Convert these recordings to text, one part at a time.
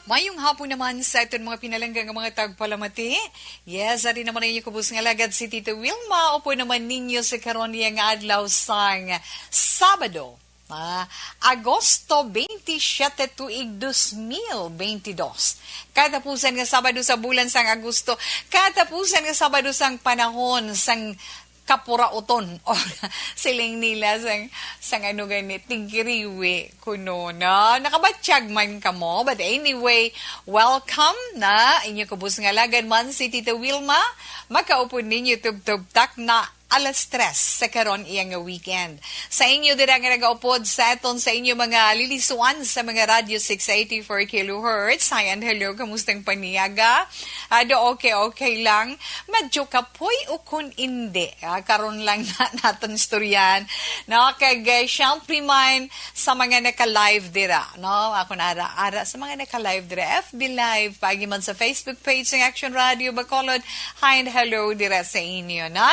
Mayong hapon naman sa itong mga pinalanggang mga tagpalamati. Yes, ari naman ninyo kubus nga lagad si Tito Wilma. Opo naman ninyo sa karon nga adlaw sang Sabado. Agosto 27 tuig 2022. Katapusan nga Sabado sa bulan sang Agosto. Katapusan nga Sabado sang panahon sang kapurauton o siling nila sang ano ganit tigiriwi kuno na nakabatsyag man ka mo, but anyway, welcome na inyo kubus nga lagad man si Tita Wilma. Makaupo ninyo tugtugtak na alas 3 sa karon iyang weekend. Sa inyo dira nga nagaupod sa aton sa inyo mga lilisuan sa mga Radio 680 for kHz. Hi and hello, kamustang paniyaga? Okay lang. Medyo kapoy o kun hindi. Karon lang na naton storyan. No, kag syempre man sa mga naka-live dira, no? Ako na ara sa mga naka-live dira, FB Live, pagi man sa Facebook page ng Action Radio Bacolod. Hi and hello dira sa inyo, na?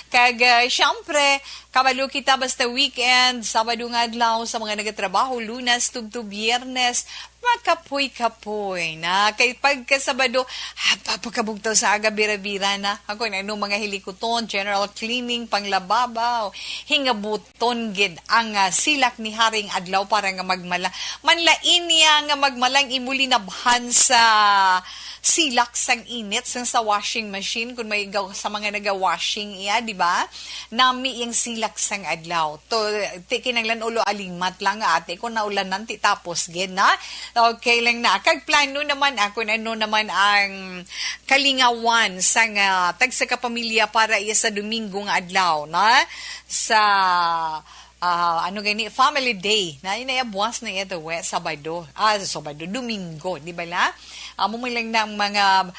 Kag syempre, kabalo kita basta weekend, Sabado nga adlaw sa mga nagatrabaho, Lunes, tugtub, Biyernes, makapoy-kapoy na. Kay pagkasabado, papakabugtaw sa aga bira-bira na. Ako na mga hilikuton, general cleaning, panglababaw, hingabuton gid ang silak ni Haring Adlaw para nga magmala. Manlain niya nga magmalang imuli nabhan sa silak sang init sang sa washing machine kung may sa mga naga-washing iya, di ba? Nami yung silak sang adlaw. To kinanglan ulo alimat lang ate ko na ulan nanti tapos gid na. Okay lang na. Kag plano naman ako na ano naman ang kalingawan sang tag sa kapamilya para iya sa Domingo nga adlaw, na sa family day na inayabuas na ito Sabado, Domingo, di ba la? Mumilang na ang mga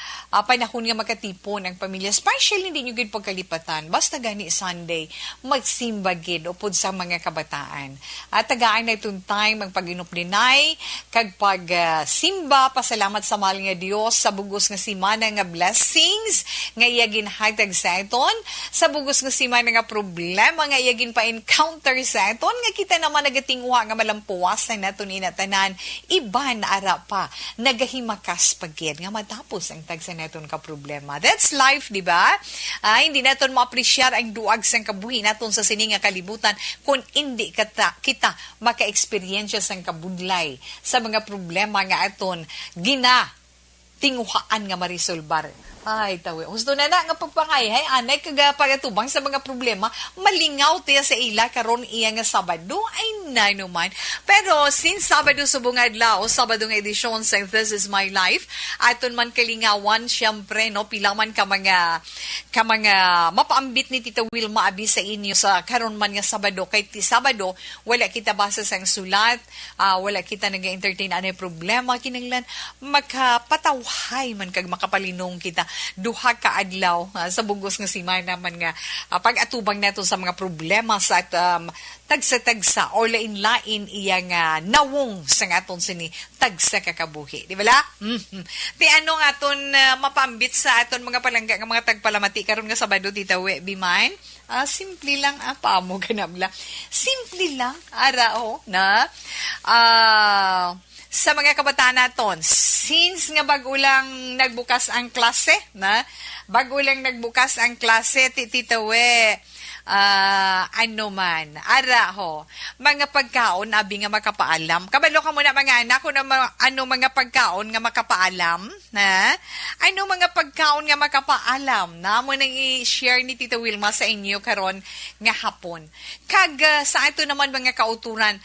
panahon nga magkatipon ang pamilya, especially hindi nyo gid pagkalipatan, basta gani Sunday, magsimba gid upod sa mga kabataan. At tagaan na itong time, magpag-inuplinay, kag pag-simba, pasalamat sa mahal nga Dios sa bugos nga simana nga blessings, nga iyagin hatag sa iton, sa bugos nga simana nga problema, nga iyagin pa-encounter sa iton, nga kita naman nagatingwa nga malampuwasan nato ni natanan, iban ara pa, nagahimakas pagkir nga matapos ang tagsa naton ka problema. That's life, di ba? Hindi naton ma-appreciate ang duag sang kabuhi naton sa sini nga kalibutan kung hindi kita maka-experience sang kabudlay sa mga problema nga aton tinguhaan nga marisolbar. Ay, tawi. Gusto na nga pagpangay, anay pagatubang sa mga problema, malingaw tiya sa ila karon iya nga Sabado, ay na naman. Pero since Sabado subong adlaw, Sabado nga edisyon sa This Is My Life, aton man kalingawan, syempre, no, pila man ka mga mapaambit ni Tita Wilma abi sa inyo sa karon man nga Sabado. Kay ti Sabado, wala kita basa sang sulat, wala kita nag-entertain anay problema, kinanglan, makapatawhay man kag makapalinong kita duha ka adlaw sa bugos nga simana man nga pag-atubang nato sa mga problema sa tagsa-tagsa or lain-lain iya nga nawong sa aton sini tagsa kakabuhi, di ba la? Ti ano nga aton mapambit sa aton mga palangga nga mga tagpalamati karon nga Sabado, Tita Biman? Simple lang mo ganabla. Simple lang arao na sa mga kabataan naton, since nga bagulang nagbukas ang klase, bagulang nagbukas ang klase, Tita mga pagkaon, abi nga makapaalam. Kabalo ka muna mga anak, kung mga pagkaon nga makapaalam, mga pagkaon nga makapaalam, mo nang i-share ni Tita Wilma sa inyo karon nga hapon. Kag sa ito naman mga kauturan,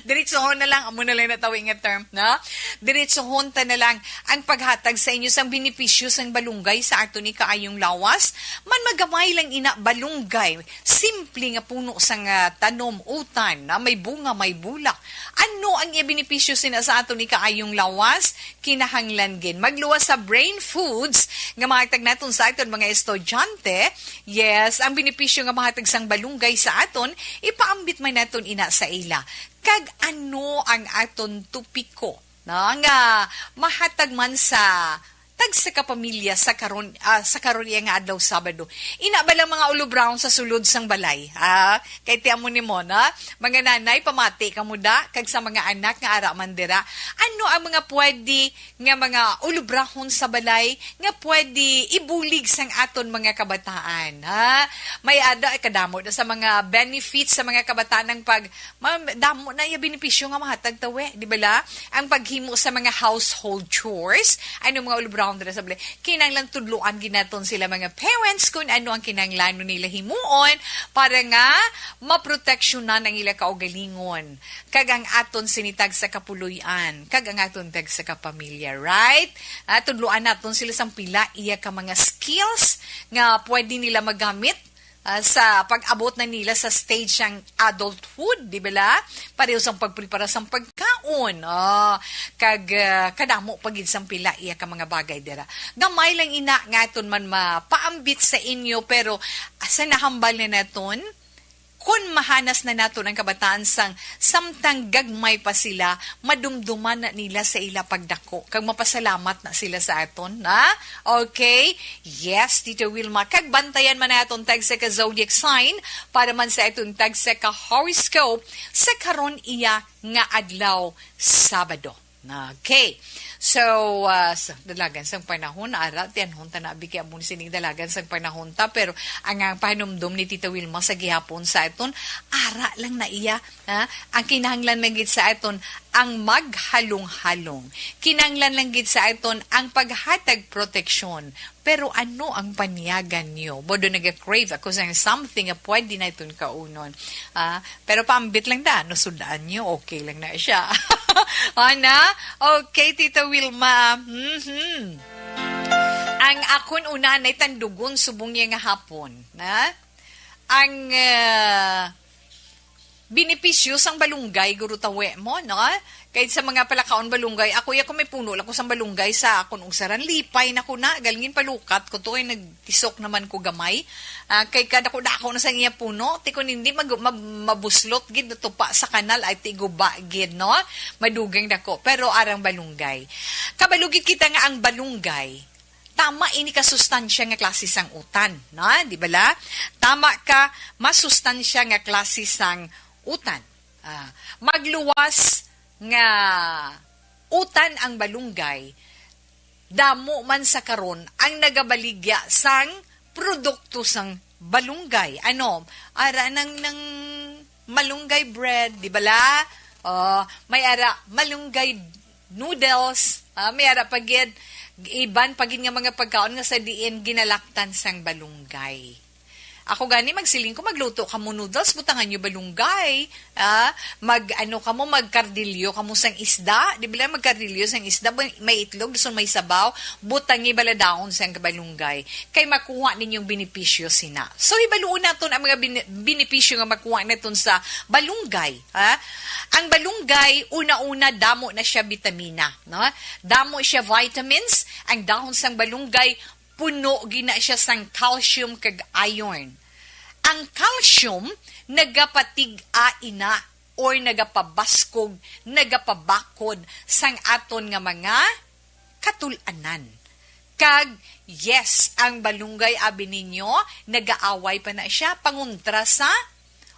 diretsohon na lang, amo na lang natawing nga term, na? Diretsohon ta na lang ang paghatag sa inyo sang benepisyo sang balunggay sa ato ni kaayong lawas. Man magamay lang ina balunggay, simple nga puno sang tanom, utan, na may bunga, may bulak. Ano ang benepisyo sina sa ato ni kaayong lawas? Kinahanglan gin magluwas sa brain foods nga mahatag naton sa aton mga estudyante. Yes, ang benepisyo nga mahatag sang balunggay sa aton, ipaambit man naton ina sa ila. Kag ano ang aton tupiko, nga mahatag man sa tag sa kapamilya sa karon iya nga adlaw Sabado. Ina ba lang mga ulo brown sa sulod sang balay? Kay tiamo ni mo na, mga nanay pamati kamo da kag sa mga anak nga ara mandira. Ano ang mga pwede nga mga ulo brown sa balay nga pwede ibulig sang aton mga kabataan? May ada kadamo sa mga benefits sa mga kabataan ng damo na iya benepisyo nga mahatag tawe, di ba la? Ang paghimo sa mga household chores, ano mga ulo brown dira sa balay. Kinanglan tudluan ginaton sila mga parents kung ano ang kinanglano nila himuon para nga maproteksyonan ang ila kaugalingon. Kag ang aton sinitag sa kapuluyan, kag ang aton tag sa kapamilya, right? Tudluan naton sila sang pila iya ka mga skills nga pwede nila magamit sa pag-abot na nila sa stage ng adulthood, di ba la? Pareho sang pagprepara sang pagkaon. Kadamo pagid sang pila iya ka mga bagay dira. Gamay lang ina ngaton man mapaambit sa inyo pero asa nahambal na naton kun mahanas na nato ang kabataan sang samtang gagmay pa sila, madumduman na nila sa ila pagdako. Kag mapasalamat na sila sa aton, na? Okay? Yes, Tito Wilma. Kag bantayan man naton tag sa ka-zodiac sign para man sa aton tag sa ka-horoscope sa karon iya nga adlaw Sabado. Okay. So, dalagan sang panahon, ara, tiyanhon ta na, bigyan mo sining dalagan sang panahon ta, pero ang panumdum ni Tita Wilma sa gihapon sa aton, ara lang na iya, ang kinahanglan lang gid sa aton, ang maghalong-halong. Kinahanglan lang gid sa aton, ang paghatag proteksyon. Pero ano ang paniyagan niyo? Bodo nag-crave ako sa something na pwede na itong kaunon. Pero pambit lang da, no sudaan niyo, okay lang na siya. Ana? Okay, Tita Wilma. Ang akon una na tandugon subong niya nga hapon. Ang binipisyo sang balunggay, guru tawe mo, no? Kahit sa mga palakaon balunggay, ako may puno lang ko sa balunggay sa akon ugsaran, lipay na ko na, galingin palukat, ko to ay nagtisok naman ko gamay. Kay kada ko dako na sa iya puno, ti ko hindi mabuslot, gid na tupa sa kanal, ay tiguba, gid, no? Madugang dako, pero arang balunggay. Kabalugit kita nga ang balunggay, tama ini ka sustansya nga klase sang utan, no? Di ba la? Tama ka, masustansya nga klase sang utan. Magluwas nga utan ang balunggay, damo man sa karon ang nagabaligya sang produkto sang balunggay. Ano? Ara ng malunggay bread, di ba la? May ara malunggay noodles, may ara pagid iban pagid nga mga pagkaon nga sa diin ginalaktan sang balunggay. Ako gani magsiling ko magluto kamo noodles butangan nyo balunggay, magkardilyo kamo sang isda, di ba magkardilyo sang isda, may itlog gusto may sabaw, butangi baladaon sang balunggay kay makuha ninyong benepisyo sina. So ibaluon naton ang mga benepisyo nga makuha naton sa balunggay. Ang balunggay una-una damo na siya vitamina, no? Damo siya vitamins, ang dahon sang balunggay puno gina siya sang calcium kag iron. Ang calcium nagapatig-a ina or nagapabaskog, nagapabakod sang aton nga mga katulanan. Kag yes, ang balunggay abi ninyo nagaaway pa na siya pangontra sa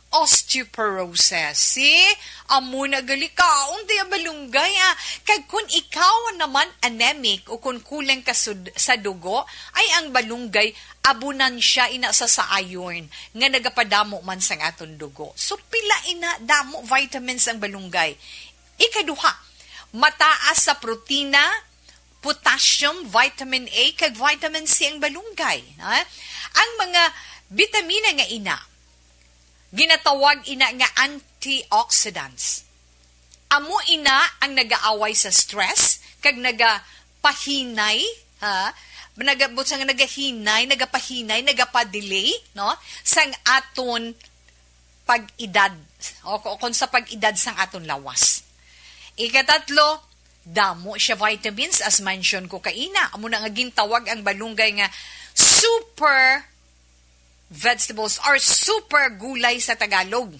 osteoporosis. Amo na galika, undi ang balunggay. Kag kung ikaw naman anemic o kung kulang ka sa dugo, ay ang balunggay, abunan siya ina sa iron, nga nagapadamo man sang aton dugo. So pila ina damo vitamins ang balunggay. Ikaduha, mataas sa protina, potassium, vitamin A, kag vitamin C ang balunggay. Ang mga vitamina nga ina, ginatawag ina nga antioxidants. Amo ina ang nagaaway sa stress, kag nagapahinay, nagapahinay, nagapadelay, no? Sang aton pag-edad, o kung sa pag-edad sang aton lawas. Ikatatlo, damo siya vitamins, as mention ko kaina. Amo na nga gintawag ang balunggay nga super vegetables or super gulay sa Tagalog.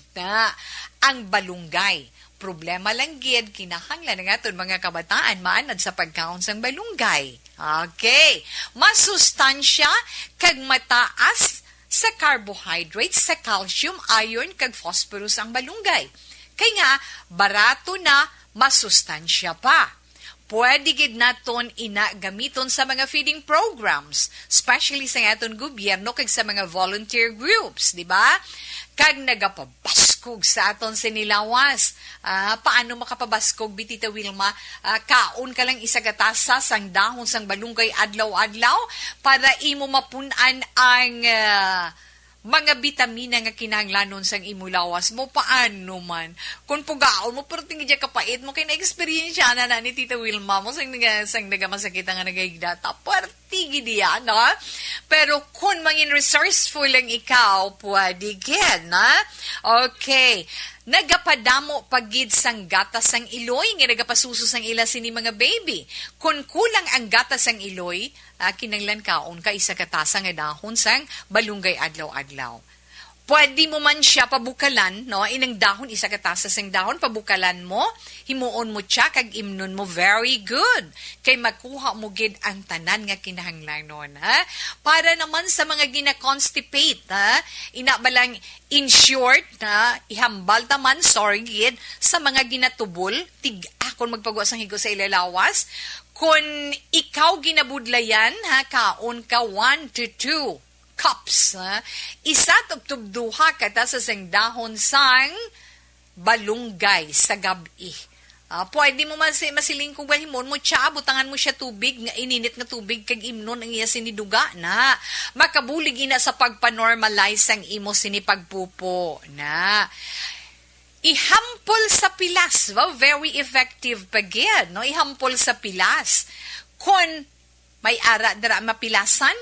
Ang balunggay. Problema lang gid kinahanglan nga aton mga kabataan maanad sa pagkaon sang balunggay. Okay. Masustansya kag mataas sa carbohydrates, sa calcium, iron, kag phosphorus ang balunggay. Kaya nga, barato na, masustansya pa. Pwede gid naton ina gamiton sa mga feeding programs, especially sa aton gobyerno kag sa mga volunteer groups, di ba? Kag nagapabaskog sa aton sinilawas. Paano makapabaskog, Bitita Wilma? Kaon ka lang isa katasa sang dahon sang balunggay adlaw-adlaw para imo mapunan ang mga bitamina nga kinahanglanon sang imulawas mo. Paano man? Kung pugaon mo, pero tingin dyan kapait mo, kaya na-experience na ni Tita Wilma mo sang nagamasakita nga nagahigdata. Parti gidiya, no? Pero kung mangin resourceful lang ikaw, pwede gid, na? Okay. Nagapadamo pagid sang gatas sang iloy, nga nagapasuso sang ila sini mga baby. Kung kulang ang gatas sang iloy, kinanglan kaon ka isa katasa nga dahon sang balunggay adlaw-adlaw. Pwede mo man siya pabukalan, no? Inang dahon, isa katasa sang dahon, pabukalan mo, himuon mo siya, kag imnon mo, very good. Kay makuha mo gid ang tanan nga kinahanglanon, ha? Para naman sa mga gina-constipate, ha? Inabalang, in short, ha? Ihambal taman, sorry gid, sa mga ginatubol, akon magpagawa sang higo sa ilalawas, kung ikaw ginabudlayan, ha? Kaon ka 1 to 2 cups. Isa tubduha kata sa sang dahon sang balunggay sa gabi. Pwede mo masiling kung bahimon mo siya, butangan mo siya tubig, nga ininit nga tubig, kag imnon ang iya siniduga na. Makabulig ina sa pagpanormalize ang imo sinipagpupo na. Ihampol sa pilas. Wow, very effective pagyan, no? Ihampol sa pilas. Kung may ara dara mapilasan,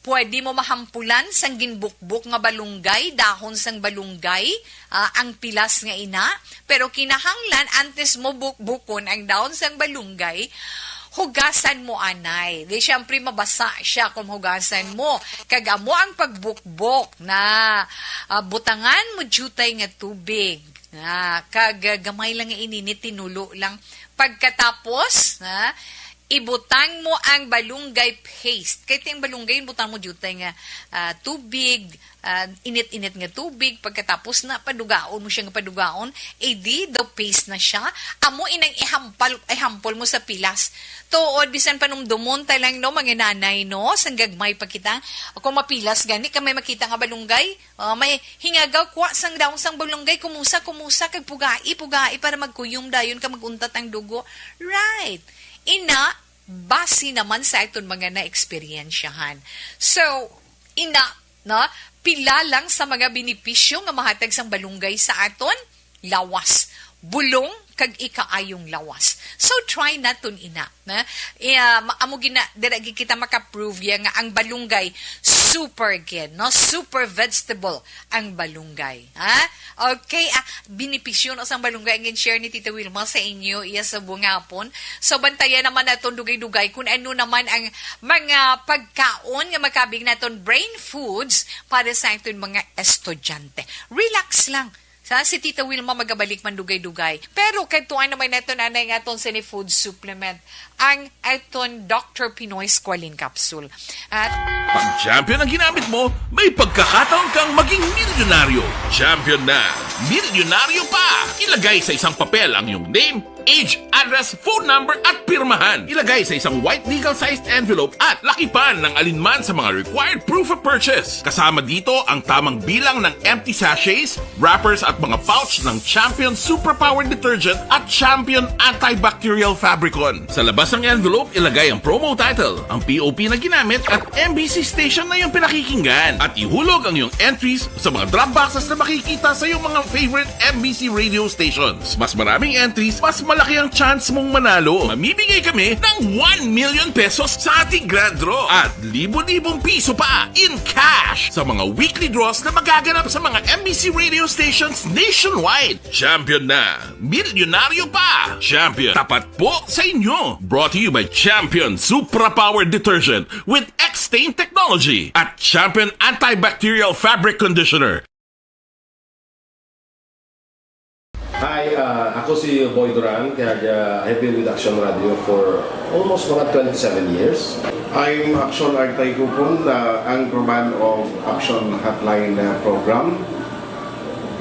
pwede mo mahampulan sang ginbukbuk nga balunggay, dahon sang balunggay, ang pilas nga ina. Pero kinahanglan, antes mo bukbukon ang dahon sang balunggay, hugasan mo anay. Di syempre mabasa siya kung hugasan mo. Kagamo ang pagbukbok na butangan mo jutay nga tubig. Kagamay lang nga ininit, tinulo lang. Pagkatapos, ibutang mo ang balunggay paste. Kahit yung balunggay, ibutang mo jutay nga tubig, init-init nga tubig. Pagkatapos na padugaon mo siya nga padugaon, di daw paste na siya. Amo inang ihampol mo sa pilas. Tuod, bisan panumdumon tayo lang, no, mga nanay, no, sang gagmay pa kita. Kung mapilas gani, kamay makita nga balunggay, may hingagaw kwa sang daong sang balunggay, kumusa, kag pugai, para magkuyom dayon ka maguntat ang dugo. Right. Ina, base naman sa itong mga na-experiensyahan. So, no, pila lang sa mga benepisyo nga mahatag sang balunggay sa aton, lawas. Bulong kag ikaayong lawas. So, try naton ina. Amo diragi kita makaprove ya nga ang balunggay, super good, no? Super vegetable ang balunggay. Okay, benepisyo no sang balunggay ang share ni Tita Wilma sa inyo iya sa bungapon. So, bantayan naman naton dugay-dugay kung ano naman ang mga pagkaon nga makabig naton brain foods para sa aton mga estudyante. Relax lang. Si Tita Wilma magabalik man dugay-dugay. Pero kay tuwan naman nato nanay nga aton sa food supplement, ang aton Dr. Pinoy Squalene Capsule. At pag champion ang ginamit mo, may pagkakataon kang maging milyonaryo. Champion na, milyonaryo pa! Ilagay sa isang papel ang iyong name, age, address, phone number at pirmahan. Ilagay sa isang white legal-sized envelope at lakipan ng alinman sa mga required proof of purchase. Kasama dito ang tamang bilang ng empty sachets, wrappers at mga pouch ng Champion Superpower Detergent at Champion Antibacterial Fabricon. Sa labas ng envelope, ilagay ang promo title, ang POP na ginamit at MBC station na yung pinakikinggan. At ihulog ang iyong entries sa mga drop boxes na makikita sa iyong mga favorite MBC radio stations. Mas maraming entries, mas malaki ang chance mong manalo. Mamimigay kami ng 1 million pesos sa ating grand draw at libo-libong piso pa in cash sa mga weekly draws na magaganap sa mga MBC radio stations nationwide. Champion na, milyonaryo pa. Champion, tapat po sa inyo. Brought to you by Champion Superpower Detergent with X-Stain Technology at Champion Antibacterial Fabric Conditioner. Hi, ako si Boy Duran, kaya I've been with Action Radio for almost mga 27 years. I'm Action Artay Kupon, anchorman of Action Hotline program.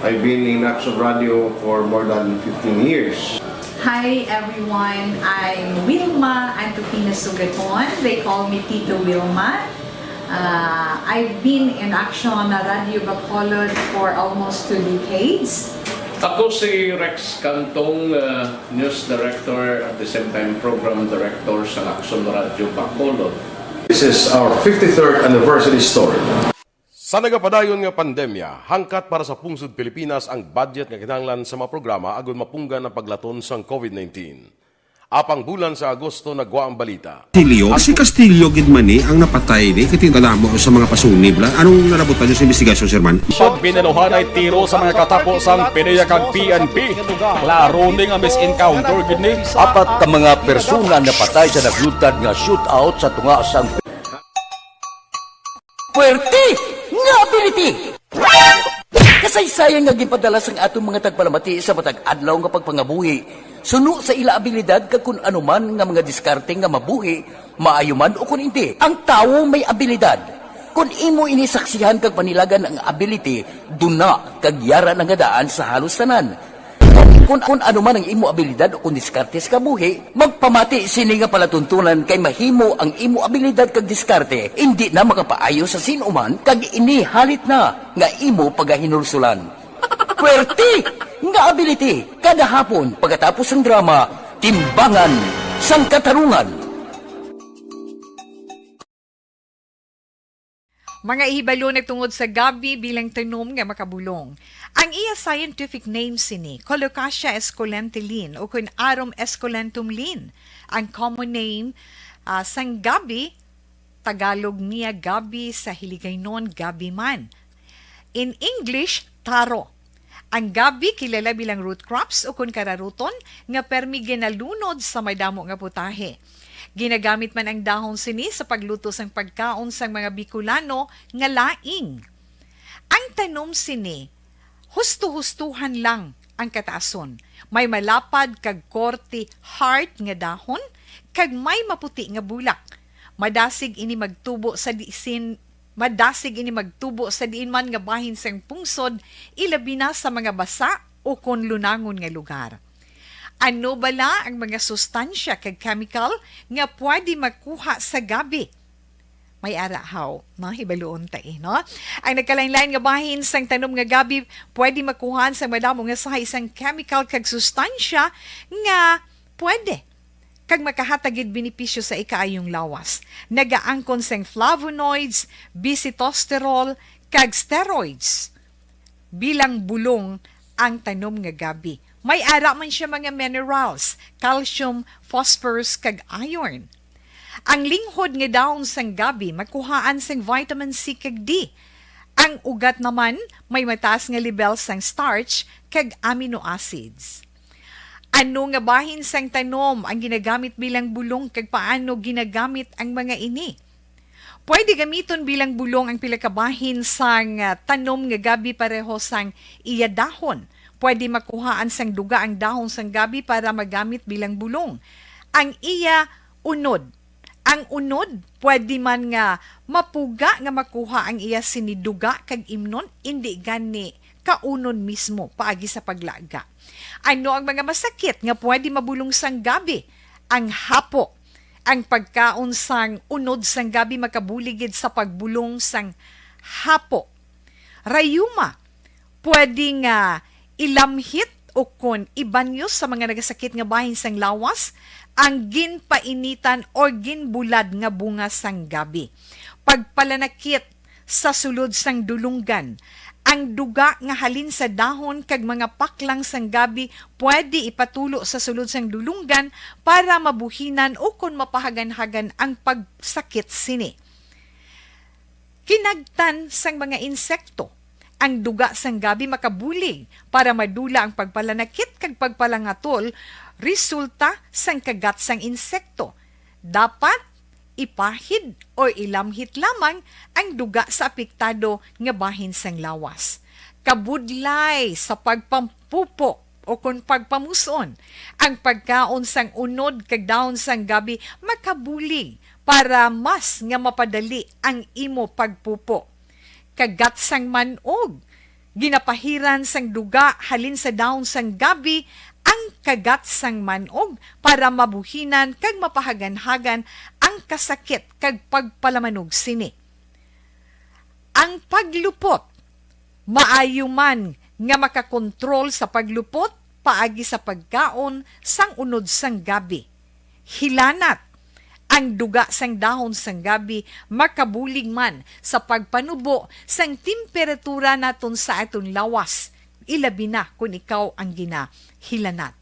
I've been in Action Radio for more than 15 years. Hi everyone, I'm Wilma Antopina Sugaton. They call me Tito Wilma. I've been in Action Radio Bacolod for almost 2 decades. Ako si Rex Cantong, News Director at the same time Program Director sa Action Radio Bacolod. This is our 53rd anniversary story. Sa nagapadayon nga pandemya, hangkat para sa pungsod Pilipinas ang budget nga kinahanglan sa mga programa agon mapunggan ang paglaton sang COVID-19. Apang bulan sa Agosto nagwa ang balita. Castillo, si Castillo gid man ni ang napatay ni katingala mo sa mga pasunib la. Anong narabutan niyo sa investigasyon, Sir Man? Pagbinuhan ay tiro sa mga katapos-ang PDEA kag PNP. Klaro ni nga misencounter gid ni. Apat ka mga persona na patay sa naglutad nga shootout sa tunga sang Puerte nga ability. Kasaysayan nga gipadala sang atong mga tagpalamati sa matag adlaw nga pagpangabuhi. Suno sa ila abilidad kag kun anuman nga mga diskarte nga mabuhi, maayo man o kun hindi. Ang tawo may abilidad. Kung imo inisaksihan kag panilagan ang ability, duna kag yara nga daan sa halos tanan. Kung anuman ang imo abilidad o kun diskarte sa kabuhi, magpamati sini nga palatuntunan kay mahimo ang imo abilidad kag diskarte, hindi na makapaayo sa sinuman kag ini halit na nga imo pagahinulsulan. Puwerte nga ability kada hapon pagkatapos ng drama Timbangan sang Katarungan. Mga ihibalo nagtungod sa gabi bilang tanom nga makabulong. Ang iya scientific name sini, Colocasia esculentilin o kun Arum esculentum lin. Ang common name sang gabi, Tagalog niya gabi, sa Hiligaynon gabi man. In English, taro. Ang gabi kilala bilang root crops o kun kararuton nga permi ginalunod sa may damo nga putahe. Ginagamit man ang dahon sini sa pagluto sang pagkaon sang mga Bicolano nga laing. Ang tanom sini, husto-hustuhan lang ang kataason. May malapad kag korte hard nga dahon kag may maputi nga bulak. Madasig ini magtubo sa diin man nga bahin sang pungsod, ilabi na sa mga basa o kon lunangon nga lugar. Ano bala ang mga sustansya kag chemical nga pwede makuha sa gabi? May arahaw, no? Hibaluon tayo, no? Ang nagkalain-lain nga bahin sang tanom nga gabi, pwede makuhaan sa madamo nga sa isang chemical kag sustansya nga pwede kag makahatagid benepisyo sa ikaayong lawas. Nagaangkon sang flavonoids, bisitosterol, kag steroids. Bilang bulong ang tanom nga gabi. May ara man siya mga minerals, calcium, phosphorus, kag iron. Ang linghod nga dahon sang gabi, makuhaan sang vitamin C kag D. Ang ugat naman, may mataas nga level sang starch kag amino acids. Ano nga bahin sang tanom ang ginagamit bilang bulong kag paano ginagamit ang mga ini? Pwede gamiton bilang bulong ang pila ka bahin sang tanom nga gabi pareho sang iya dahon. Pwede makuhaan sang duga ang dahon sang gabi para magamit bilang bulong. Ang iya unod. Ang unod, pwede man nga mapuga nga makuha ang iya siniduga kag imnon, hindi gani kaunon mismo paagi sa paglaga. Ano ang mga masakit nga pwede mabulong sang gabi? Ang hapo. Ang pagkaon sang unod sang gabi makabuligid sa pagbulong sang hapo. Rayuma. Pwede nga ilamhit o kon ibanyo sa mga nagasakit nga bahin sang lawas ang ginpainitan o ginbulad nga bunga sang gabi. Pagpalanakit sa sulod sang dulunggan, ang duga nga halin sa dahon kag mga paklang sang gabi pwede ipatulo sa sulod sang dulunggan para mabuhinan o kon mapahagan-hagan ang pagsakit sini. Kinagtan sang mga insekto. Ang duga sang gabi makabulig para madula ang pagpalanakit kag pagpalangatol resulta sang kagat sang insekto. Dapat ipahid o ilamhit lamang ang duga sa apektado nga bahin sang lawas. Kabudlay sa pagpampupo o o kung pagpamuson. Ang pagkaon sang unod kag daon sang gabi makabulig para mas nga mapadali ang imo pagpupo. Kagat sang manog, ginapahiran sang duga halin sa daon sang gabi ang kagat sang manog para mabuhinan kag mapahagan-hagan ang kasakit kag pagpalamanog sini. Ang paglupot, maayo man nga makakontrol sa paglupot paagi sa pagkaon sang unod sang gabi. Hilanat, ang duga sang dahon sang gabi makabulig man sa pagpanubo sang temperatura naton sa aton lawas. Ilabi na kung ikaw ang ginahilanat.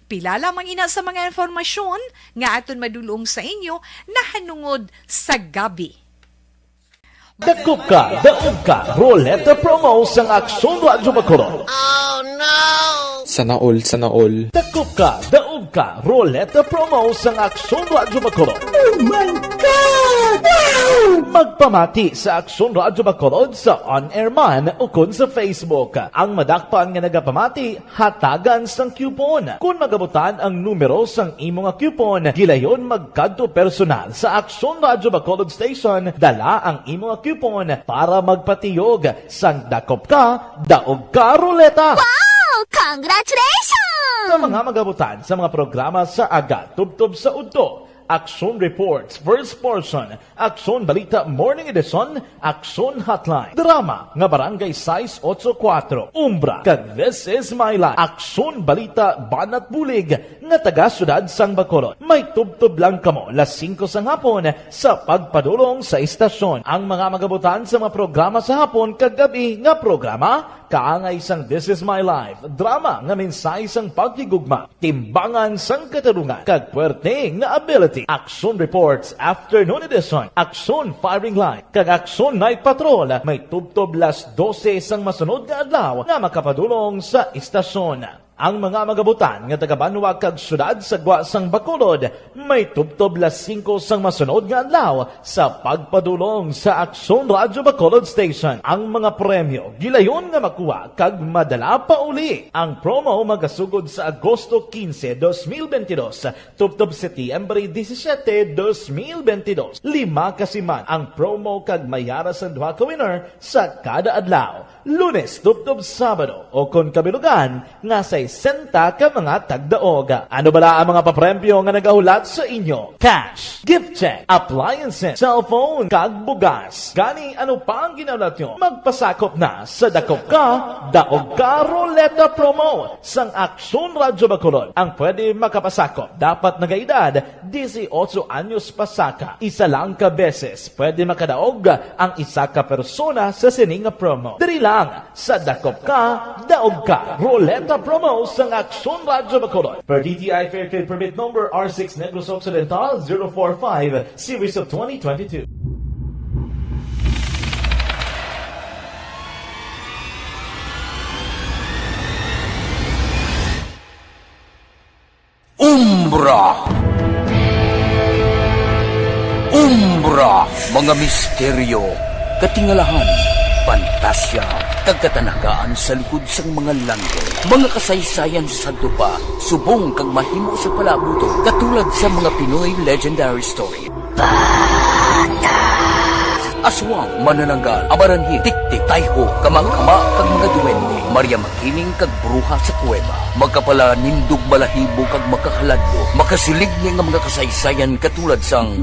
Pila lamang ina sa mga informasyon nga aton madulong sa inyo na hanungod sa gabi. Dakop ka, daog ka, Roleta Promo sang Aksyon Radyo Bacolod. Sana all. Dakop ka, daog ka, Roleta Promo sang Aksyon Radyo Bacolod. Oh my God! Wow! Magpamati sa Aksyon Radyo Bacolod sa on-air man o kun sa Facebook. Ang madakpan nga nagapamati, hatagan sang coupon. Kung magabutan ang numero sang imo nga coupon, gilayon magkadto personal sa Aksyon Radyo Bacolod Station, dala ang imo nga coupon para magpatiyog sang dakop ka, daog ka, Roleta. Wow! Congratulations! Sa mga magabutan sa mga programa sa aga, tubtob sa udto, Aksyon Reports, First Portion, Aksyon Balita Morning Edition, Aksyon Hotline, Drama nga Barangay 684, Umbra, kag This Is My Life, Aksyon Balita Banat Bulig, nga taga-syudad sang Bacolod. May tubtob lang kamo, las 5 sang hapon, sa pagpadulong sa istasyon. Ang mga magabutan sa mga programa sa hapon, kag gabi nga programa, kaangay sang This Is My Life, drama nga mensahe sang pagkigugma, timbangan sang katarungan, kag puwerte nga ability. Aksyon Reports Afternoon Edition, Aksyon Firing Line, kag Aksyon Night Patrol, may tubtob las 12 sang masunod nga adlaw nga makapadulong sa istasyon. Ang mga magabutan nga taga-Banwa kag syudad sa Gwa sang Bacolod, may tubtob las 5 sang masunod nga adlaw sa pagpadulong sa Aksyon Radyo Bacolod Station. Ang mga premyo gilayon nga makuha kag madala pa uli. Ang promo magasugod sa Agosto 15, 2022, tubtob Setyembre 17, 2022. 5 kasiman ang promo kag mayara sa duha ka winner sa kada adlaw. Lunes, tubtob Sabado o kon kabilugan nga sa 60 ka mga tagdaog. Ano bala ang mga papremyo nga nagahulat sa inyo? Cash, gift check, appliances, cellphone, kag bugas. Gani ano pa ang ginahulat nyo? Magpasakop na sa Dakop Ka, Daog Ka Roleta Promo sang Aksyon Radyo Bacolod. Ang pwede makapasakop dapat nagaedad 18 anyos pasaka. Isa lang ka beses pwede makadaog ang isa ka persona sa sining promo. Diri lang sa Dakop Ka, Daog Ka Roleta Promo sang Aksyon Radyo Bacolod. Per DTI Fair Trade Permit Number R6 Negros Occidental 045 Series of 2022. Umbra, mga misteryo, katingalahan, pantasya, kagkatanagaan sa likod sang mga langit. Mga kasaysayan sa dupa, subong kag mahimo sa palabuto, katulad sa mga Pinoy legendary story. Aswang, manananggal, abaranhi, tiktik, tayho, kamang-kama, kag mga duwende, Maria Makining kag bruha sa kuweba, magkapala nindog balahibo kag makahaladlo, makasilig niya nga mga kasaysayan katulad sang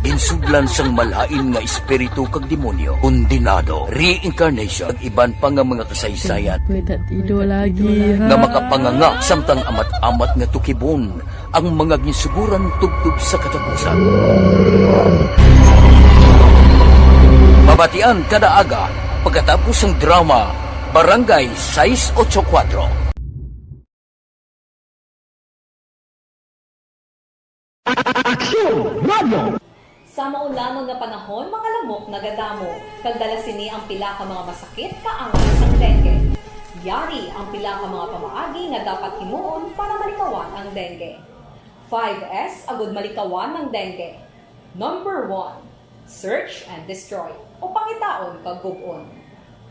ginsudlan sang malain nga espiritu kag demonyo, kondinado, reincarnation, kag iban pa nga mga kasaysayan nga makapanganga samtang amat-amat nga tukibon ang mga ginsuguran tugtog sa katapusan. Mabatian kada aga pagkatapos ng drama Barangay 684. Aksyon Radio! Sa maulanong nga panahon, mga lamok nagadamo. Kagdala sini ang pila ka mga masakit kaangay sang dengue. Yari ang pila ka mga pamaagi nga dapat himuon para malikawan ang dengue. 5S agud malikawan ng dengue. Number 1. Search and destroy o pangitaon kag gub-on.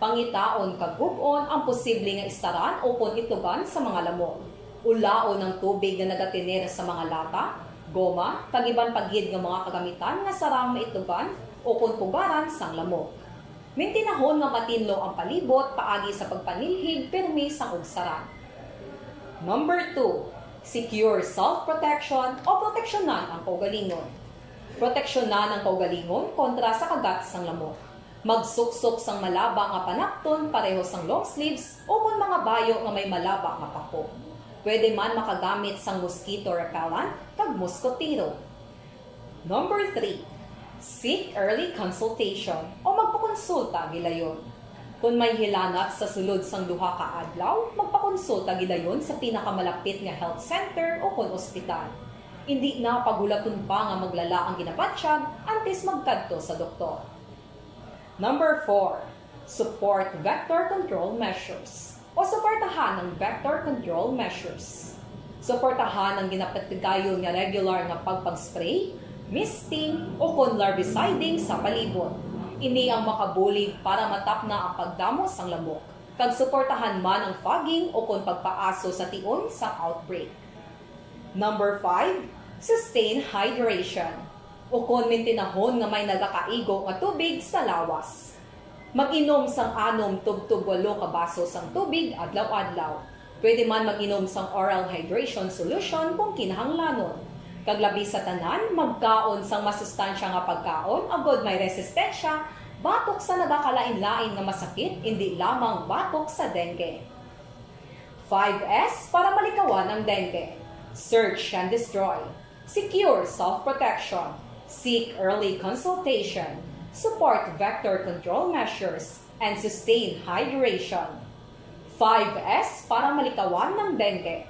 Pangitaon kag ug-on ang posible nga istaran o kon itugan sa mga lamok. Ulaon ng tubig nga nagatiner sa mga lata, goma, kag iban paghid nga mga kagamitan nga sarang maitugan o kon pugaran sang lamok. Mintinahon nga matinlo ang palibot paagi sa pagpanilhig permi sang ugsaran. Number 2, secure self-protection o proteksyonan ang kaugalingon. Proteksyonan ang kaugalingon kontra sa kagat sang lamok. Magsuksok sang malaba nga panakton pareho sang long sleeves o kung mga bayo nga may malaba nga pako. Pwede man makagamit sang mosquito repellent kag mosquitero. Number 3, seek early consultation o magpakonsulta gilayon. Kung may hilanat sa sulod sang duha ka adlaw, magpakonsulta gidayon sa pinakamalapit nga health center o kon ospital. Hindi na pagulaton pa nga maglala ang ginapatyag antes magkadto sa doktor. Number 4, support vector control measures o suportahan ng vector control measures. Suportahan ang ginapatigayon nga regular nga pagpag-spray, misting o kon larviciding sa palibot. Ini ang makabulig para matap na ang pagdamos sang lamok. Kag suportahan man ang fogging o kon pagpaaso sa tion sa outbreak. Number 5, sustain hydration o kon mintinahon nga may nagakaigo nga tubig sa lawas. Mag-inom sang 6 tubtub 8 ka baso sang tubig adlaw-adlaw. Pwede man mag-inom sang oral hydration solution kung kinahanglanon. Kaglabi sa tanan, magkaon sang masustansya nga pagkaon, agod may resistensya, batok sa nagakalain-lain nga masakit, hindi lamang batok sa dengue. 5S para malikawan ang dengue. Search and destroy. Secure self-protection. Seek early consultation. Support vector control measures and sustain hydration. 5S para malikawan ng dengue.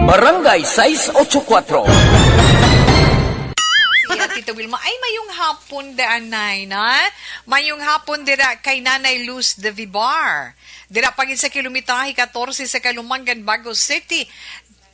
Barangay 684. Tita Wilma, ay mayong hapon anay na. Mayong hapon dira kay Nanay Luz de Vibar. Dira pagin sa kilomitahe 14 sa Kalumangan, Bagos City.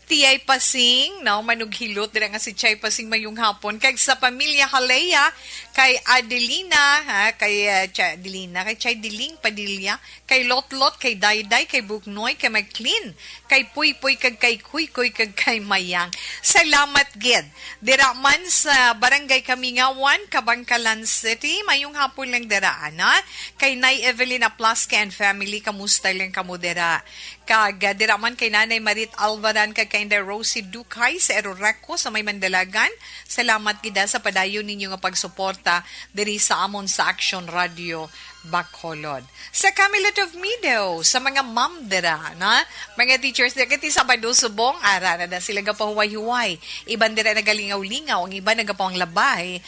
Tiyay Pasing, no, manughilot dira nga si Tiyay Pasing mayong hapon. Kay sa pamilya Halea, kay Adelina, kay Adelina, kay Chay Diling Padilla, kay Lotlot, kay Dayday, kay Bugnoy, kay McLean, kay Puy-Puy, kag kay Kuy-Kuy, kag kay Mayang. Salamat, Gid. Dira man sa Barangay Kamingawan, Kabangkalan City, mayong hapon lang dira, ana. Kay Nay Evelina Plaska and family, kamusta lang kamo dira. Kag dira man kay Nanay Marit Alvaran, kag kay Rosie Ducay sa Eroreco sa may Mandalagan. Salamat gida sa padayon ninyo nga pagsuporta diri sa amon sa Action Radio Bacolod. Sa Camelot of Meadow, sa mga ma'am dira, na? Mga teachers dira, kati Sabado subong, ara na sila gapahuway-huway. Iban dira nagalingaw-lingaw, ang iba nagapawang labay,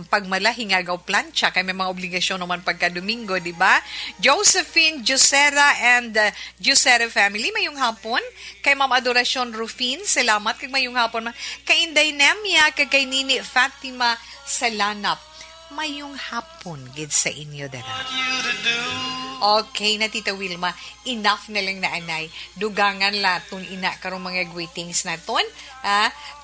pagmalahi nga gaw plancha, kay may mga obligasyon naman pagka Domingo, di ba? Josephine, Josera, and Josera family, mayong hapon. Kay Ma'am Adoracion Rufin, salamat. Kay mayong hapon, kay Inday Nemia, kay Nini Fatima Salanap. Mayong hapon, gid sa inyo dara. Okay na, Tita Wilma, enough na lang na anay. Dugangan laton ina karong mga greetings naton.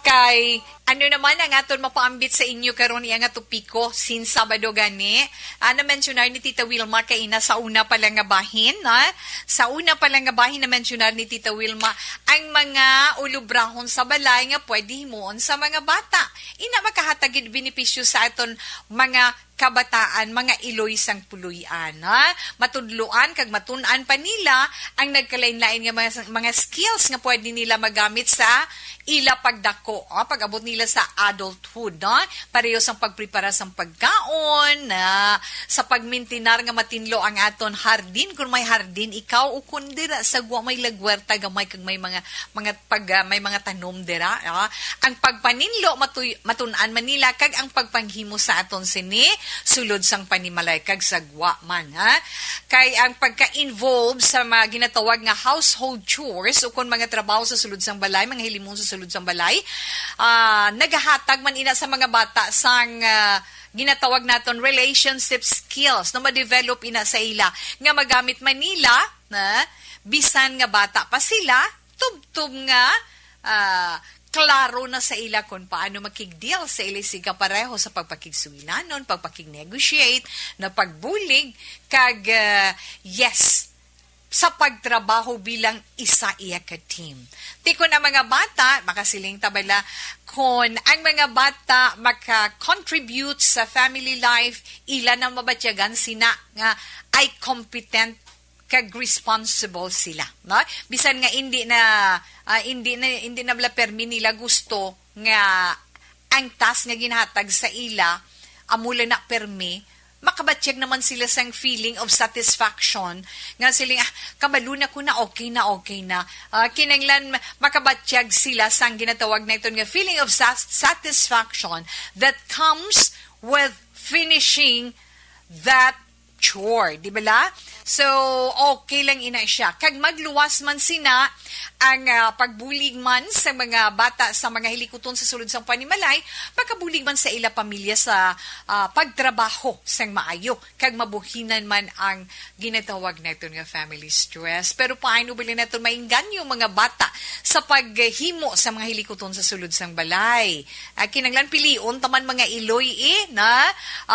Kay, ano naman ang aton mapaambit sa inyo karon iya nga topiko sin Sabado gani. Na-mentionar ni Tita Wilma kay ina sa una pa lang nga bahin, Sa una pa lang nga bahin na-mentionar ni Tita Wilma ang mga ulubrahon sa balay nga pwede himuon sa mga bata. Ina makahatagid benepisyo sa aton mga kabataan, mga iloy sang puluyan, matudluan kag matun-an pa nila ang nagkalain-lain nga mga skills nga pwede nila magamit sa ila pagdako, pag-abot nila sa adulthood, pareho sang pagprepara sang pagkaon, sa pagmintinar nga matinlo ang aton hardin, kung may hardin ikaw o kun dira sa gwa may lagwerta gamay kag may mga may mga tanom dira, ang pagpaninlo matun-an man nila kag ang pagpanghimo sa aton sini sulod sang panimalay kag sagwa man, kay ang pagka-involve sa mga ginatawag nga household chores o kung mga trabaho sa sulod sang balay, mga hilimon sa sulod sang balay, nagahatag man ina sa mga bata sang ginatawag naton relationship skills na ma-develop ina sa ila nga magamit man nila bisan nga bata pa sila tubtub nga klaro na sa ila kung paano makigdeal sa ila siga pareho sa pagpakigsuwilanon, pagpakig-negotiate, na pagbulig, kag yes, sa pagtrabaho bilang isa iya ka team. Tiko na mga bata, makasiling tabala, kung ang mga bata maka-contribute sa family life, ila na mabatyagan sina nga ay competent kag responsible sila, no? Bisan nga hindi na bala permi nila gusto nga ang task nga ginhatag sa ila amula na permi, makabatsyag naman sila sang feeling of satisfaction nga siling kabalo na ko na okay na kinanglan makabatsyag sila sang ginatawag na ito nga feeling of satisfaction that comes with finishing that chore, di ba la? So, okay lang ina siya. Kag magluwas man sina ang pagbulig man sa mga bata sa mga hilikuton sa sulod sang panimalay, pagkabulig man sa ila pamilya sa pagtrabaho sang maayo. Kag mabuhinan man ang ginatawag na ito nga family stress. Pero paano ba na ito mainggan yung mga bata sa paghimo sa mga hilikuton sa sulod sang balay? Kinanglan pilion taman mga iloy na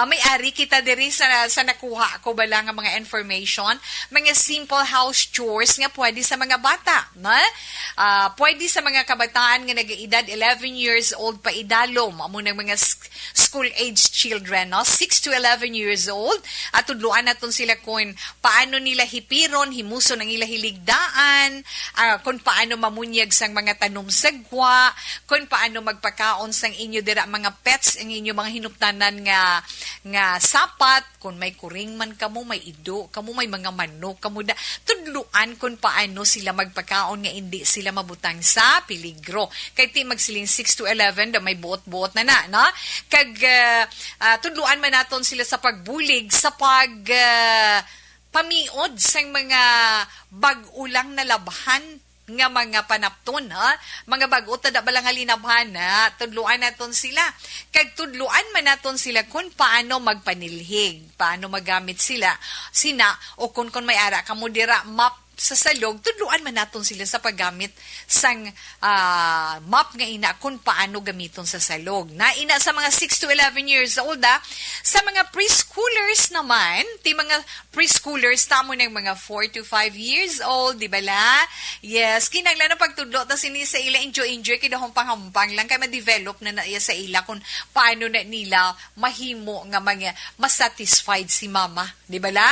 may ari kita diri sa nakuha ko bala nga mga information, mga simple house chores nga pwede sa mga bata, na? Pwede sa mga kabataan nga nag-edad 11 years old pa idalom, amo ng mga school-age children, no? 6 to 11 years old, at tudluan naton sila kung paano nila hipiron, himuson ang ila hiligdaan, kung paano mamunyag sang mga tanom sagwa, kung paano magpakaon sang inyo dira mga pets, ang inyo mga hinuptanan nga sapat, kung may kuring man kamo, may ido, kamo may mga manok, kamo da, tudluan kung paano sila magpakaon nga hindi sila mabutang sa peligro. Kay ti magsiling 6 to 11, da may buot-buot na, no? Kag tudluan man naton sila sa pagbulig, sa pamiod sang mga bag-ulang na labhan nga mga panapton, ha? Mga bagot na dabalang halinabhan, ha? Tudluan naton sila. Kag tudluan man naton sila kung paano magpanilhig, paano magamit sina, o kung may ara kamo dira map sa salog, tudluan man naton sila sa paggamit sang map nga ina kung paano gamiton sa salog. Na ina sa mga 6 to 11 years old, sa mga preschoolers naman, ti mga preschoolers tamo ng mga 4 to 5 years old, di ba la? Yes, kinanglan na pagtudlo ta sini sa ila enjoy kay humpang-humpang lang kay ma-develop na iya sa ila kung paano na nila mahimo nga mga masatisfied si mama, di ba la?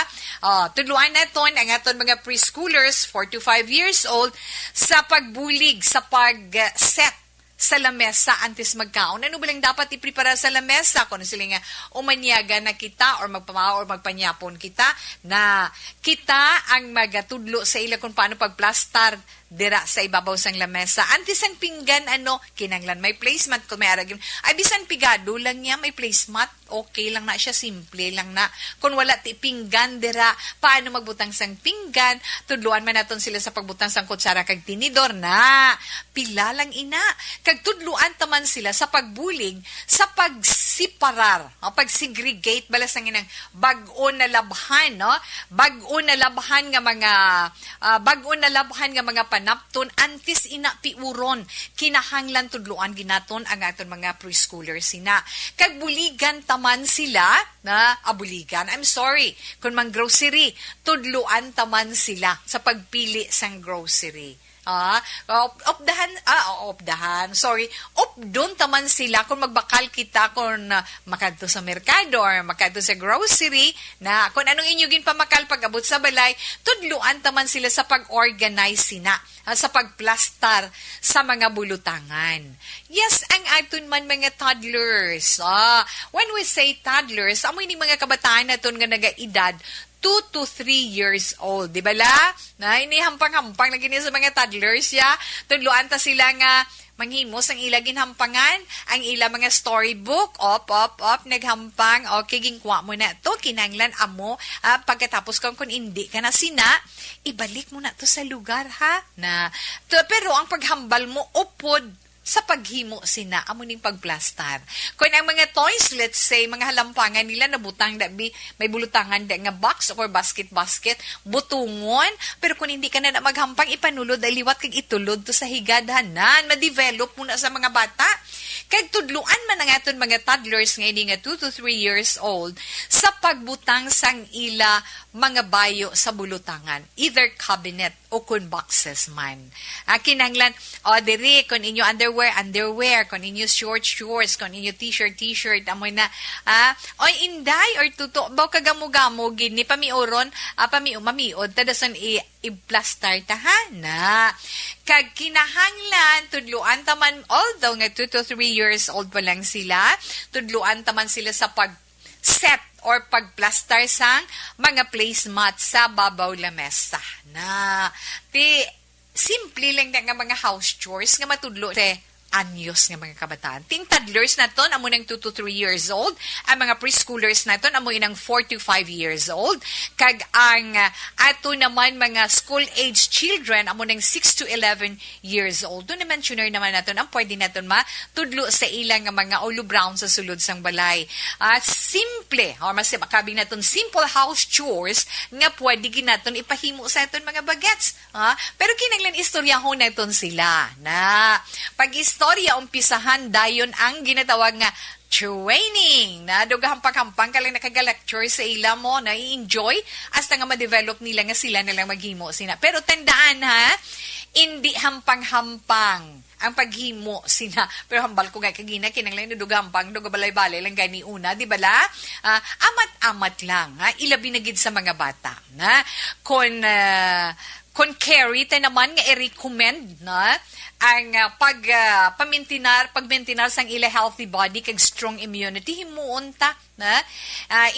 Tudluan naton ang aton mga preschoolers 4 to 5 years old sa pagbulig, sa pag-set sa lamesa antes magkaon. Ano ba lang dapat iprepara sa lamesa? Kung sila nga umanyaga na kita or magpamao or magpanyapon kita, na kita ang magatudlo sa ila kung paano pagplastar dira sa ibabaw sang lamesa. Antes ang pinggan, kinanglan may placemat. Kung may aragin, ay bisan pigado lang niya, may placemat, okay lang na siya, simple lang na. Kung wala ti pinggan dira, paano magbutang sang pinggan, tudluan man naton sila sa pagbutang sang kutsara kag tinidor na. Pila lang ina. Kag tudluan taman sila sa pagbulig, sa pagsiparar, pagsegregate, balas ang inang bag-o na labhan, no? Bag-o na labhan nga mga panapton antes ina piuron kinahanglan tudluan ginaton ang aton mga preschoolers sina. Kag buligan taman sila na abuligan. I'm sorry. Kung mang grocery, tudluan taman sila sa pagpili sang grocery. Opdon taman sila kung magbakal kita kung makadto sa merkado or makadto sa grocery na kung anong inyo ginpamakal pag-abot sa balay, tudluan taman sila sa pag-organize sina, sa pagplastar sa mga bulutangan. Yes, ang aton man mga toddlers. When we say toddlers, amoy ni mga kabataan naton nga nagaedad 2 to 3 years old. Di ba la? Na inihampang-hampang na gini sa mga toddlers ya. Tudluan ta sila nga manghimos ang ila ginhampangan, ang ila mga storybook, naghampang, okay, gingkwa mo na to, kinanglan amo, pagkatapos kung hindi ka na sina, ibalik mo na to sa lugar, ha? Pero ang paghambal mo, upod, sa paghimo sina amo ning pagplastar. Kung ang mga toys, let's say, mga halampangan nila na butang dabi, may bulutangan da nga box or basket, butungon, pero kung hindi ka na maghampang ipanulod, ay liwat kag itulod to sa higadanan, ma-develop muna sa mga bata. Kag tudluan man ang aton mga toddlers ngayon nga 2 to 3 years old sa pagbutang sang ila mga bayo sa bulutangan, either cabinet o kun boxes man. Kinanglan, diri, kung inyo underwear, kung inyo shorts, kung inyo t-shirt, amoy na, inday, or tuto, baw kagamo-gamo, gini, pamiuron, mamiod, tadason i-plaster tahan. Kag kinahanglan, tudluan taman, although nga 2 to 3 years old pa lang sila, tudluan taman sila sa pag-set or pagplastar sang mga placemat sa babaw lamesa. Simple lang nga mga house chores nga matudlo anyos nga mga kabataan. Ting toddlers na ton, amo ng 2 to 3 years old. Ang mga preschoolers na ton, amo ng 4 to 5 years old. Kag ang ato naman mga school-age children, amo ng 6 to 11 years old. Doon naman tuner naman naton, ang pwede naton matudlo sa ilang mga ulo brown sa sulod sang balay. Simple, or mas makabing naton simple house chores nga pwede ginaton ipahimo sa aton mga bagets. Pero kinanglan istoryahon naton sila. Pag-istorya, umpisahan dayon ang ginatawag nga training. Dugahampang-hampang ka lang nakaga-lecture sa ila mo, na i-enjoy hasta nga ma-develop nila nga sila nalang maghimo sina. Pero tandaan hindi hampang-hampang ang paghimo sina. Pero hambal ko nga kagina, kinanglan dugahampang, dugabalay-balay lang gani una, di ba la? Amat-amat lang, ilabi na gid sa mga bata. Kung carry, tayo naman nga i-recommend ang pagmentinar sang ila healthy body kag strong immunity, himuon ta.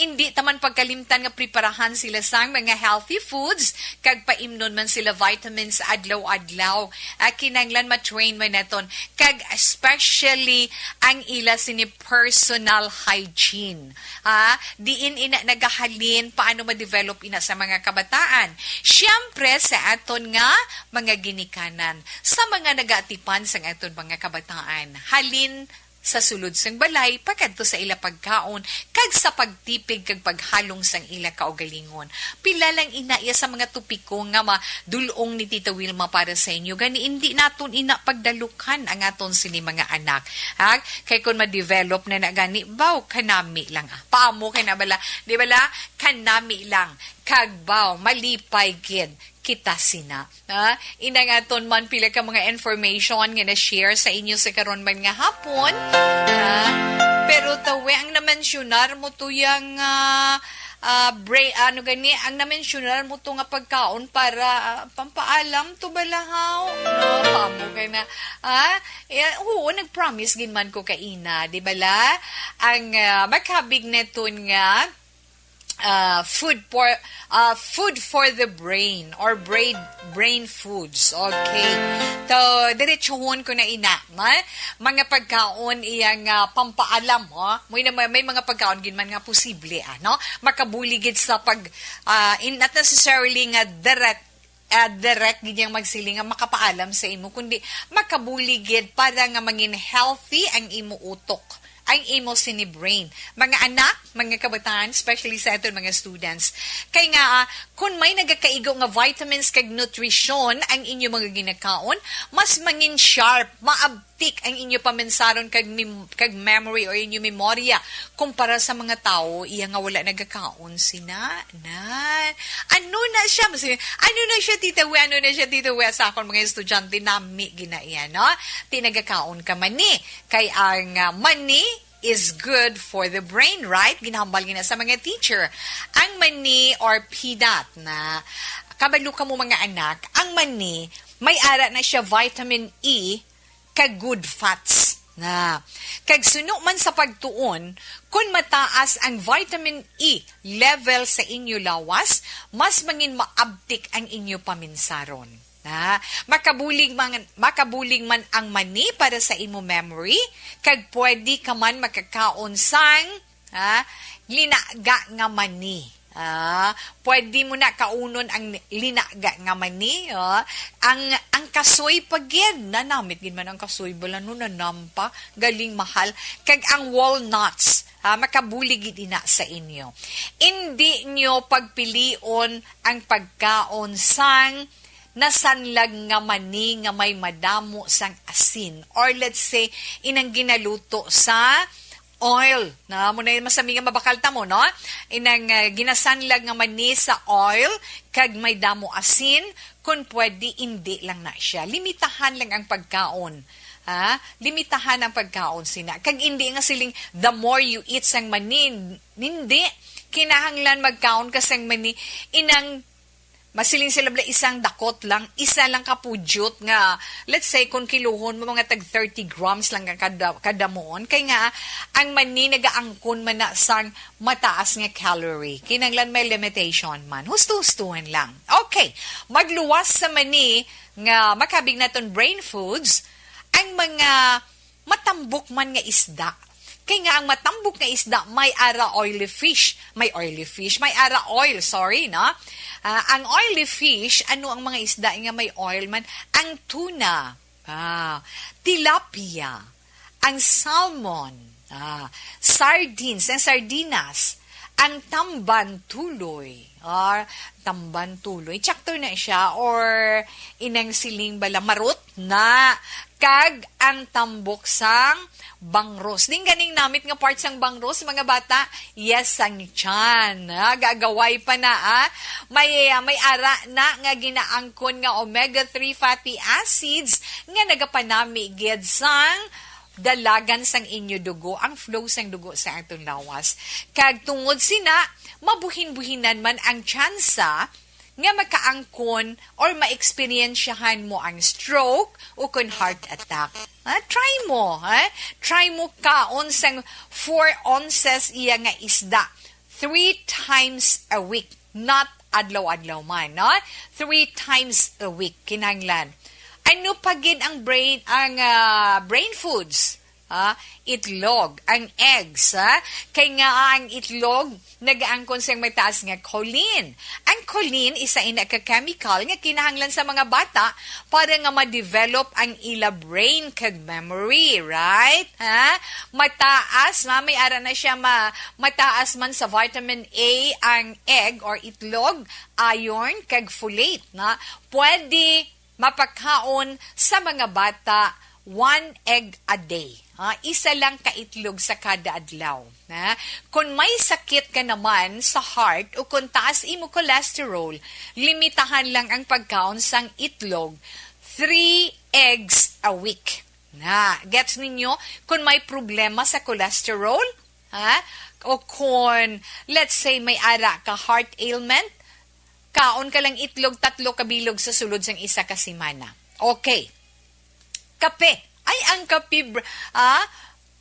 Hindi taman pagkalimtan nga preparahan sila sang mga healthy foods kag paimnon man sila vitamins adlaw-adlaw. Kinanglan ma-train man naton kag especially ang ila sini personal hygiene. Diin ina nagahalin paano ma-develop ina sa mga kabataan. Siyempre sa aton nga mga ginikanan, sa mga nagatipan sa aton mga kabataan, halin sa sulod sang balay, pagkadto sa ila pagkaon, kag sa pagtipig kag paghalong sang ila kaugalingon. Pila lang inaya sa mga tupiko nga madulong ni Tita Wilma para sa inyo. Gani hindi naton ina pagdalukan ang aton sini mga anak. Kay kung ma-develop na gani, baw kanami lang. Paamo kay na bala, di bala? Kanami lang. Kag baw, malipay gid kita sina. Inang aton man pila ka mga information nga na-share sa inyo sa karon man nga hapon. Pero tawe ang na-mentionar mo to yung ang na-mentionar mo to nga pagkaon para pampaalam to balahaw. Pamo kay na. Oo, nag-promise ginman ko kaina, di bala? Ang makabig neton nga food for the brain or brain foods. Okay. So, diretsuhon ko na ina. Mga pagkaon iyang pampaalam. May mga pagkaon ginman nga posible. Makabuligid sa not necessarily nga direct ganyang magsiling nga makapaalam sa imo, kundi makabuligid para nga mangin healthy ang imo utok, ang imo sini brain. Mga anak, mga kabataan, especially sa aton mga students. Kaya nga, kung may nagakaigo nga vitamins kag nutrition ang inyo mga ginakaon, mas mangin sharp, maabtik ang inyo pamensaron kag memory or inyo memorya kumpara sa mga tao iya nga wala nagakaon sina. Ano na siya tita we sa akon mga estudyante nami ginaiya, no? Tinagakaon ka mani. Kay ang mani is good for the brain, right? Ginahambal gina sa mga teacher. Ang mani or peanut na kabalo ka mo mga anak, ang mani may ara na siya vitamin E kag good fats na. Kag suno man sa pagtuon, kung mataas ang vitamin E level sa inyo lawas, mas mangin maabtik ang inyo paminsaron. Makabulig man ang mani para sa imo memory, kag pwede ka man makakaon sang linaga nga mani. Pwede mo na kaunon ang linaga nga mani. Ang kasoy pagid, nanamit gid man ang kasoy bala no nanampa, galing mahal. Kag ang walnuts, makabulig gid ina sa inyo. Hindi nyo pagpilion ang pagkaon sang nasanlag nga mani nga may madamo sang asin. Or let's say, inang ginaluto sa oil. Na mo na masami nga mabakalta mo, no? Inang ginasanlag nga mani sa oil, kag may damo asin, kung pwede, hindi lang na siya. Limitahan lang ang pagkaon. Limitahan ang pagkaon sina. Kag hindi nga siling, the more you eat sang mani, hindi. Kinahanglan magkaon ka sang mani, inang masiling sila isang dakot lang, isa lang kapudyot nga, let's say, kung kiluhon mo mga tag 30 grams lang kada moon, kay nga, ang mani nagaangkon man na sang mataas nga calorie. Kinanglan may limitation man. Husto-hustuhan lang. Okay, magluwas sa mani nga makabig naton brain foods, ang mga matambok man nga isda. Kaya nga, ang matambok nga isda, may ara oily fish. May ara oil, sorry, no? Ang oily fish, ano ang mga isda nga may oil man? Ang tuna, tilapia, ang salmon, sardines, ang sardinas, ang tamban-tuloy, or tamban-tuloy, tsakto na siya, or inang siling balamarot na, kag ang tambok sang bangros. Ding ganing namit nga part sang bangros, mga bata, yes, sang tiyan. Gagaway pa na, May ara na nga ginaangkon nga omega-3 fatty acids nga nagapanami gid sang dalagan sang inyo dugo, ang flow sang dugo sa atong lawas. Kag tungod sina, mabuhin-buhinan man ang tsansa nga makaangkon or ma-experiensyahan mo ang stroke o kung heart attack. Try mo. Try mo kaon sang 4 ounces iya nga isda 3 times a week. Not adlaw-adlaw man. 3 times a week. Kinanglan. Ano pagin ang brain foods? Itlog, ang eggs, kay nga ang itlog, nagaangkon siyang may taas nga choline. Ang choline, isa ina ka-chemical nga kinahanglan sa mga bata para nga ma-develop ang ila brain kag memory, right? Mataas, may ara na siya mataas man sa vitamin A ang egg or itlog, iron kag folate, pwede mapakaon sa mga bata 1 egg a day. Isa lang kaitlog sa kada adlaw. Kung may sakit ka naman sa heart o kung taas imo cholesterol, limitahan lang ang pagkaon sang itlog 3 eggs a week. Gets ninyo? Kung may problema sa cholesterol, o kung, let's say, may ara ka heart ailment, kaon ka lang itlog 3 kabilog sa sulod sang isa ka semana. Okay. Kape. Ay, ang kape,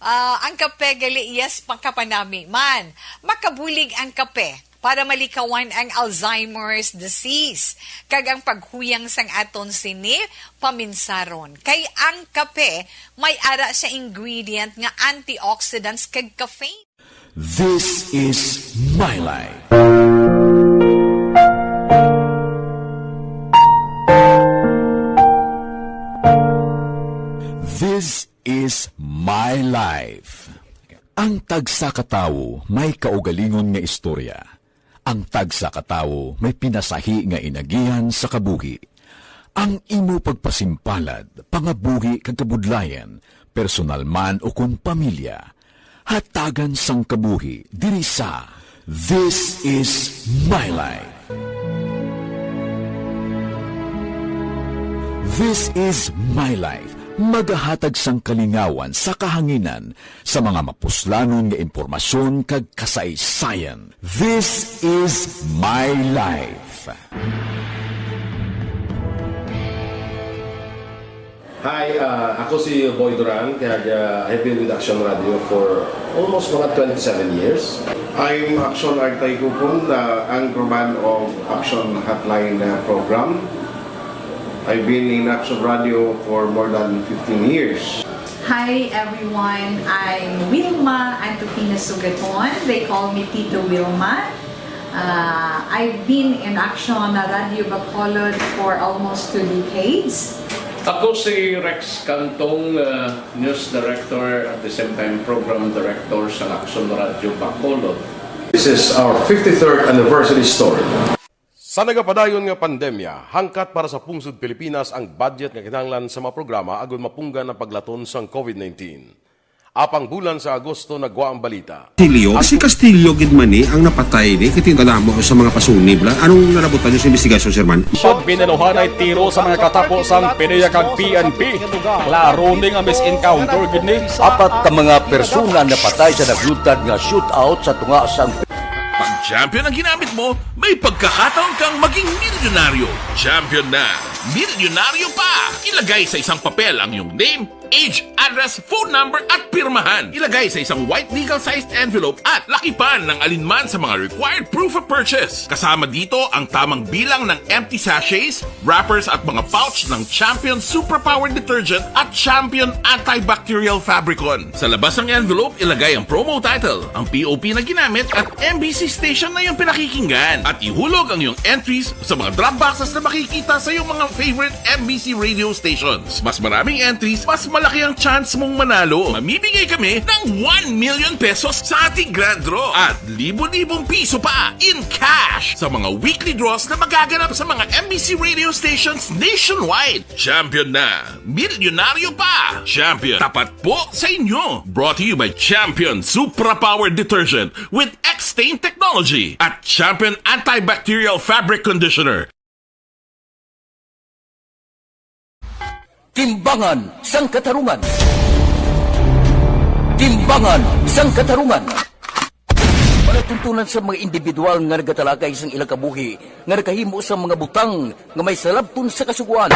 ang kape gali, yes, pangkapanami man. Makabulig ang kape para malikawan ang Alzheimer's disease. Kag ang paghuyang sang aton sini, paminsaron. Kay ang kape, may ara sa ingredient nga antioxidants kag caffeine. This is My Life. This is My Life. Ang tagsa katawo may kaugalingon nga istorya. Ang tagsa katawo may pinasahi nga inagihan sa kabuhi. Ang imo pagpasimpalad, pangabuhi kag kabudlayan, personal man o kung pamilya, hatagan sang kabuhi diri sa This is My Life. This is My Life. Magahatag sang kalingawan sa kahanginan sa mga mapuslanon nga impormasyon kag kasaysayan. This is My Life. Hi, ako si Boy Duran, kaya I've been with Action Radio for almost mga 27 years. I'm Action Artay Kupon, anchorman of Action Hotline program. I've been in Action Radio for more than 15 years. Hi everyone, I'm Wilma Antopina Sugaton. They call me Tito Wilma. I've been in Action Radio Bacolod for almost 2 decades. Ako si Rex Cantong, News Director at the same time Program Director sa Action Radio Bacolod. This is our 53rd anniversary story. Sa nagapadayon nga pandemya, hangkat para sa pungsod Pilipinas ang budget nga kinahanglan sa mga programa agon mapunggan ang paglaton sang COVID-19. Apang bulan sa Agosto nagwa ang balita. Castillo, si Castillo gidmani ang napatay ni kitingalamo sa mga pasunibla. Anong narabutan niyo sa investigasyon, Sir Man? Binaluhan ay tiro sa mga katapos ang PDEA kag PNP. Klaro ning ang misencounter gid ni. Apat ka mga persona na patay sa naglutad nga shootout sa tunga sang Pag champion ang ginamit mo, may pagkakataon kang maging milyonaryo. Champion na! Milyonaryo pa! Ilagay sa isang papel ang iyong name, age, address, phone number at pirmahan. Ilagay sa isang white legal-sized envelope at lakipan ng alinman sa mga required proof of purchase. Kasama dito ang tamang bilang ng empty sachets, wrappers at mga pouch ng Champion Superpower Detergent at Champion Antibacterial Fabricon. Sa labas ng envelope, ilagay ang promo title, ang POP na ginamit at MBC station na yung pinakikinggan. At ihulog ang iyong entries sa mga drop boxes na makikita sa iyong mga favorite MBC radio stations. Mas maraming entries, mas malaki ang chance mong manalo. Mamimigay kami ng 1 million pesos sa ating grand draw at libo-libong piso pa in cash sa mga weekly draws na magaganap sa mga MBC radio stations nationwide. Champion na! Milyonaryo pa! Champion, tapat po sa inyo! Brought to you by Champion Superpower Detergent with X-Stain Technology at Champion Antibacterial Fabric Conditioner. Timbangan sang katarungan. Timbangan sang katarungan. Palatuntunan sa mga individual nga nagatalakay sang ilang kabuhi nga nakahimo sa mga butang nga may salabton sa kasuguan.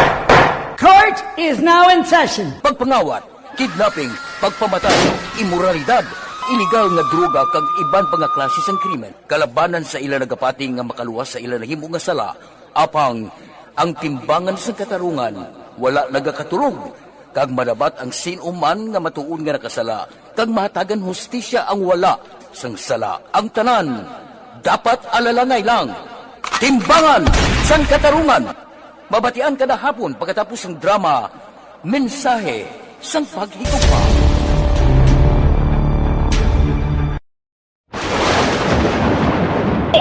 Court is now in session. Pagpangawat, kidnapping, pagpamatay, immoralidad, iligal nga droga kag iban pa nga klase sang krimen. Kalabanan sa ilang nagapating nga makaluwas sa ilang nahimo nga sala. Apang ang timbangan sang katarungan wala nagakatulog, kag madabat ang sinuman nga matuon nga nakasala, kag mahatagan hustisya ang wala sang sala. Ang tanan, dapat alalangay lang. Timbangan sang katarungan. Mabatian kada hapon pagkatapos ng drama, mensahe sang paghigugma.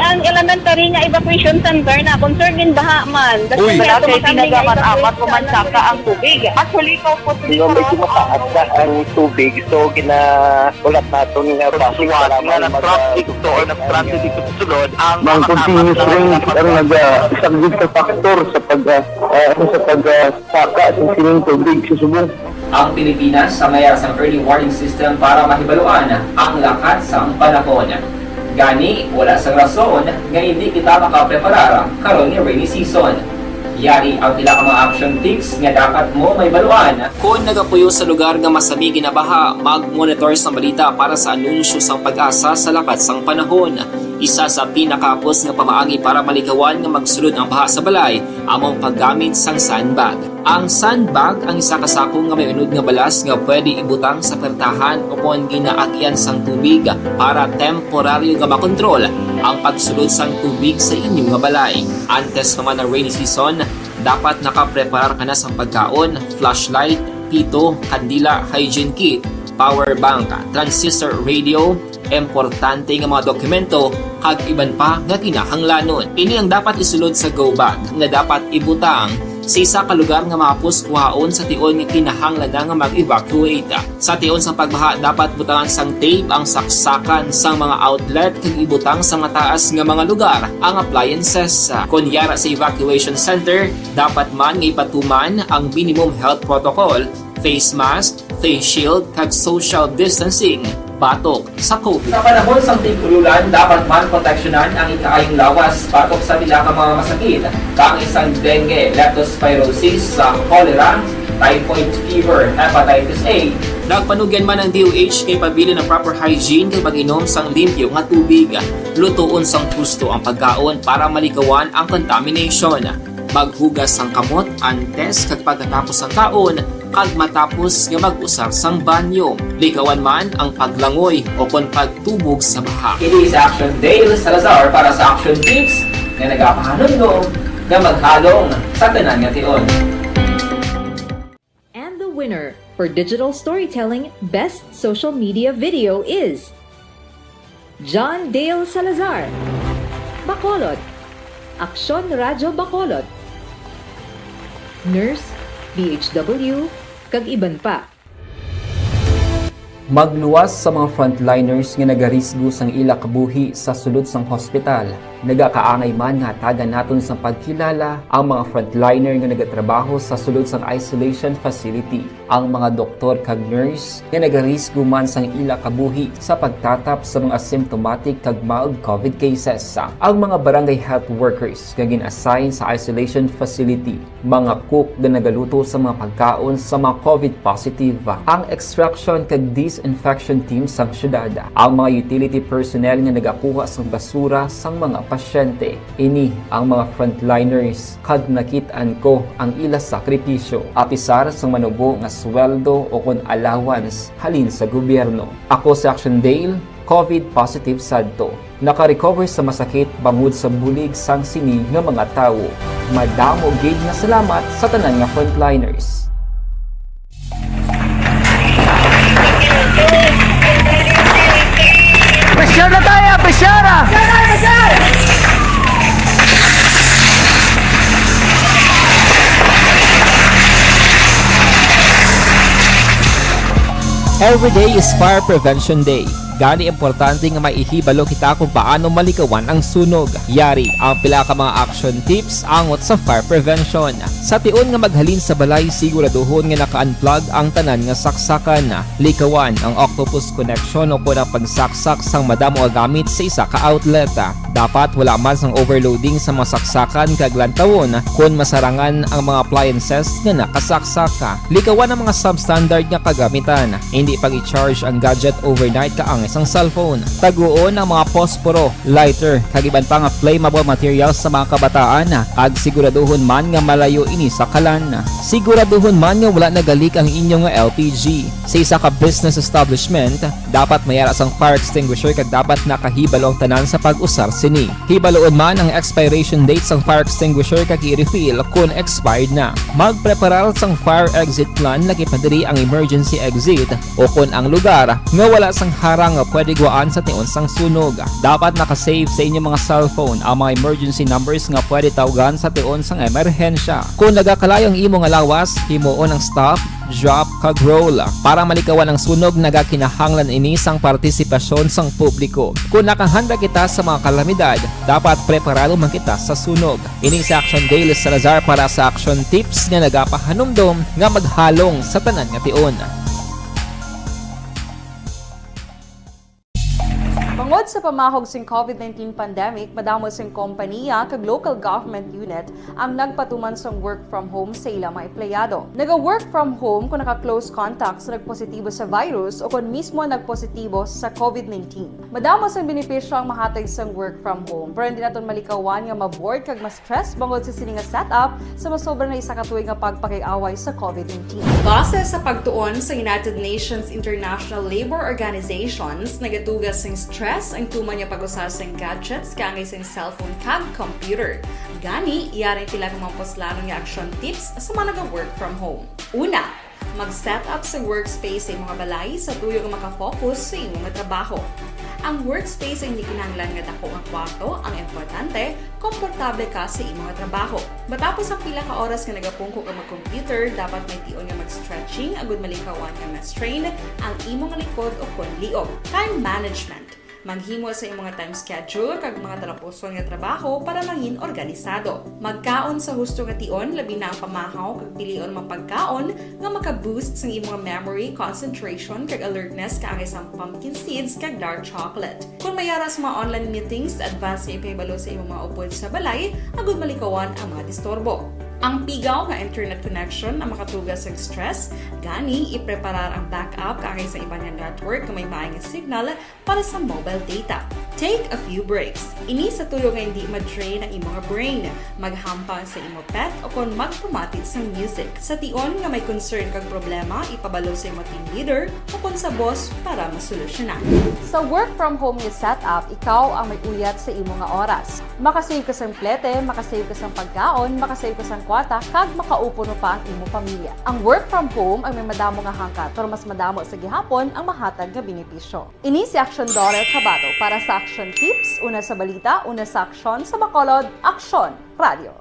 Ang elementary nga evacuation center na concern din baha man. Uy, kasi pinagaman-amat pumansaka ang tubig. Actually, ikaw po may kumataas na ang tubig. So, ginaulat natin nga pasuwat nga nag-traffic to or nag-traffic dito sa sulod. Ang continuous rain ang nag-subject sa factor sa pagsaka sa sining tubig sa subong. Ang Pilipinas sa mayroon sa early warning system para mahibaluan ang lakat sa panahon. Gani, wala sa rason nga hindi kita makapreparar karon ni rainy season. Yari ang pila ka mga action tips nga dapat mo may baluan. Kung nagapuyo sa lugar nga masabi ginabaha, mag-monitor sa balita para sa anunsyo sang pag-asa sa lakat sang panahon. Isa sa pinakapos nga pamaagi para malikawan nga magsulod ang baha sa balay, among paggamit sang sandbag. Ang sandbag ang isa kasakong nga may unod nga balas nga pwede ibutang sa pertahan upon ginaagyan sang tubig para temporaryo nga makontrol ang pagsulod sang tubig sa inyong nga balay. Antes naman ng rainy season, dapat nakapreparar ka na sang pagkaon, flashlight, pito, kandila, hygiene kit, power bank, transistor radio, importante nga mga dokumento kag iban pa nga kinahanglanon. Ini ang dapat isulod sa go bag nga dapat ibutang sa isa ka lugar nga mapus kuhaon sa tion nga kinahanglan nga mag-evacuate. Sa tion sa pagbaha dapat butangan sang tape ang saksakan sang mga outlet kag ibutang sa mataas nga mga lugar ang appliances. Kunyara sa evacuation center, dapat man nga ipatuman ang minimum health protocol, face mask, face shield kag social distancing. Batok sa COVID. Sa panahon sa tigululan, dapat man proteksyonan ang ikaayong lawas batok sa bila ka mga masakit. Kang isang dengue, leptospirosis, cholera, typhoid fever, hepatitis A. Nagpanugyan man ang DOH kay pabili ng proper hygiene kay pag-inom sang limpyo nga tubig. Lutuon sang gusto ang pagkaon para malikawan ang contamination. Maghugas ang kamot antes kag pagkatapos ang kaon, kag matapos nga mag-usar sang banyo. Likawan man ang paglangoy o kon pagtubog sa baha. It is Action Dale Salazar para sa Action Tips nga nagapahanong nga maghalong sa tanan nga tion. And the winner for Digital Storytelling Best Social Media Video is John Dale Salazar, Bacolod, Aksyon Radyo Bacolod, Nurse, BHW, kag iban pa. Magluwas sa mga frontliners nga nagarisgo sang ila kabuhi sa sulod sang hospital. Nagakaangay man nga tagan naton sa pagkilala ang mga frontliner nga nagatrabaho sa sulod sang isolation facility. Ang mga doktor kag nurse nga nagarisgo man sang ila kabuhi sa pagtatap sa mga symptomatic kag mild COVID cases. Ang mga barangay health workers nga gin-assign sa isolation facility, mga cook nga nagaluto sa mga pagkaon sa mga COVID positive, ang extraction kag disinfection team sang syudad, ang mga utility personnel nga nagakuha sang basura sang mga pasyente. Ini ang mga frontliners kad nakitaan ko ang ila sakripisyo apisar sang manubo nga sweldo o kon allowance halin sa gobyerno. Ako sa Action Dale, COVID positive sadto. Naka-recover sa masakit bangod sa bulig sang sini nga mga tawo. Madamo gid nga salamat sa tanan nga frontliners. Pressure na tayo! Pressure na! Every day is Fire Prevention Day. Gani importante nga maihibalo kita kung paano malikawan ang sunog. Yari ang pila ka mga action tips angot sa fire prevention. Sa tion nga maghalin sa balay, siguraduhon nga naka-unplug ang tanan nga saksakan. Likawan ang octopus connection o kung ang pagsaksak sang madamo nga gamit sa isa ka outlet. Dapat wala man sang overloading sa mga saksakan kag lantawon kung masarangan ang mga appliances nga nakasaksaka. Likawan ang mga substandard nga kagamitan. Hindi pag i-charge ang gadget overnight kaang isang cellphone. Taguon ang mga posporo, lighter, kag iban pa nga flammable materials sa mga kabataan. Kag siguraduhon man nga malayo ini sa kalan. Siguraduhon man nga wala nagalik ang inyong LPG. Sa isa ka business establishment, dapat mayara sang fire extinguisher kag dapat nakahibalo ang tanan sa pag-usar sini. Hibaloon man ang expiration date sang fire extinguisher kag i-refill kung expired na. Magpreparar sang fire exit plan laki padiri ang emergency exit o kung ang lugar nga wala sang harang nga pwede guwaan sa tion sang sunog. Dapat nakasave sa inyong mga cellphone ang mga emergency numbers nga pwede tawagan sa tion sang emerhensya. Kung nagakalayo ang imong lawas, himuon ang stop, drop, kag roll. Para malikawan ang sunog, nagakinahanglan ini sang partisipasyon sang publiko. Kung nakahanda kita sa mga kalamidad, dapat preparado man kita sa sunog. Ini sa Action Dale Salazar para sa Action Tips nga nagapahanumdom nga maghalong sa tanan nga tion. Bangod sa pamahog sing COVID-19 pandemic, madamo sing kompanya kag local government unit ang nagpatuman sang work from home sa ilang mga empleyado. Naga-work from home kung naka-close contact sa nagpositibo sa virus o kung mismo nagpositibo sa COVID-19. Madamo sang benepisyo ang mahatag sang work from home, pero hindi naton malikawan nga ma-bored kag ma-stress bangod sa sini nga setup sa masobra na isa ka tuig nga pagpakig-away sa COVID-19. Base sa pagtuon sa United Nations International Labour Organizations, nagatugas sing stress ang tuman niya pag-usar sa gadgets kangay sa cellphone kag computer. Gani, iyarin tila ng mga poslanong nga action tips sa mga nag-work from home. Una, mag-set up sa workspace sa mga balay sa tuyo nga makafocus sa imong trabaho. Ang workspace ay hindi kinahanglan nga dako ang kwarto, ang importante, komportable ka sa imong trabaho. Matapos ang pila ka oras nga nagapungko ka mag-computer, dapat may tion nga mag-stretching agud malikawan nga ma-strain ang imong likod o kon liog. Time management. Maghimo sa imong time schedule kag mga talapuson nga trabaho para mangin organisado. Magkaon sa husto nga tion, labi na ang pamahaw kag pilion mga pagkaon nga maka-boost sa imong memory, concentration kag alertness kaangay sa pumpkin seeds kag dark chocolate. Kung mayara sa mga online meetings, advance sa ipahibalo sa imong mga upod sa balay, agud malikawan ang mga disturbo. Ang pigaw nga internet connection na makatugas sa stress, gani ipreparar ang backup kaagay sa ibang nga network na may maayong signal para sa mobile data. Take a few breaks. Ini sa tuyo nga hindi ma-drain ang imong brain, maghampa sa imo pet o kung magpamati sa music. Sa tion nga may concern kag problema, ipabalo sa imo team leader o kung sa boss para masolusyonan. Sa work from home nga setup, ikaw ang may uyat sa imo nga oras. Makasave ka sa plete, makasave ka sa pagkaon, makasave ka sa kwata, kag makaupo no pa ang imo pamilya. Ang work from home ay may madamo nga hangkat, pero mas madamo sa gihapon ang mahatag nga benepisyo. Ini si Action Dollar Kabato para sa Action Tips, una sa balita, una sa aksyon sa Bacolod, Action Radio.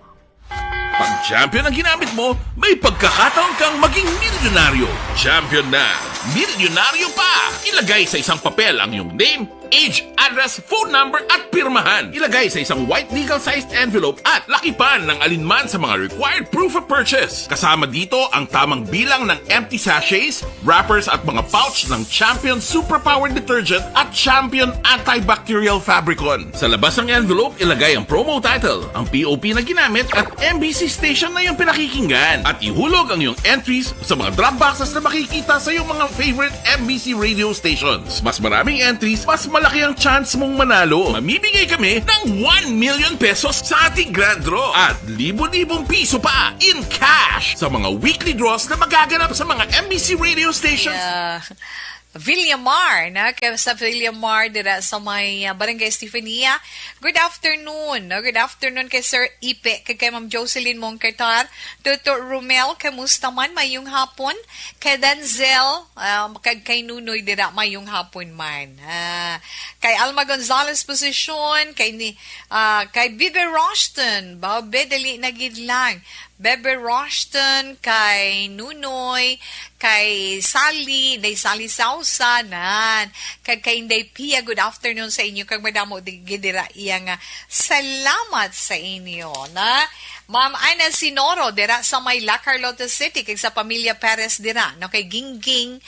Pag champion ang ginamit mo, may pagkakataon kang maging milyonaryo. Champion na, milyonaryo pa! Ilagay sa isang papel ang iyong name, age, address, phone number at pirmahan. Ilagay sa isang white legal-sized envelope at lakipan ng alinman sa mga required proof of purchase. Kasama dito ang tamang bilang ng empty sachets, wrappers at mga pouch ng Champion Superpower Detergent at Champion Antibacterial Fabricon. Sa labas ng envelope, ilagay ang promo title, ang POP na ginamit at MBC station na yung pinakikinggan. At ihulog ang iyong entries sa mga drop boxes na makikita sa iyong mga favorite MBC radio stations. Mas maraming entries, mas malaki ang chance mong manalo. Mamimigay kami ng 1 million pesos sa ating grand draw at libo-libong piso pa in cash sa mga weekly draws na magaganap sa mga MBC radio stations. Villamar, na? Sa Villamar, dira sa may Barangay Estefania. Good afternoon. No? Good afternoon kay Sir Ipe, kay Ma'am Jocelyn Mongkatar. Dr. Romel, kamusta man? Mayong hapon. Kay Denzel, kay Nunoy, dira mayong hapon man. Kay Alma Gonzalez Posisyon, kay Bibe Roshton, babe, dali na gid lang. Bebe Roshton, kay Nunoy, kay Sally, day Sally Sausanan, kay Inday Pia, good afternoon sa inyo, kag madamo gidira iyang salamat sa inyo, na? Ma'am Ana Sinoro, dira sa may La Carlota City, kay sa pamilya Perez dira, no, kay Gingging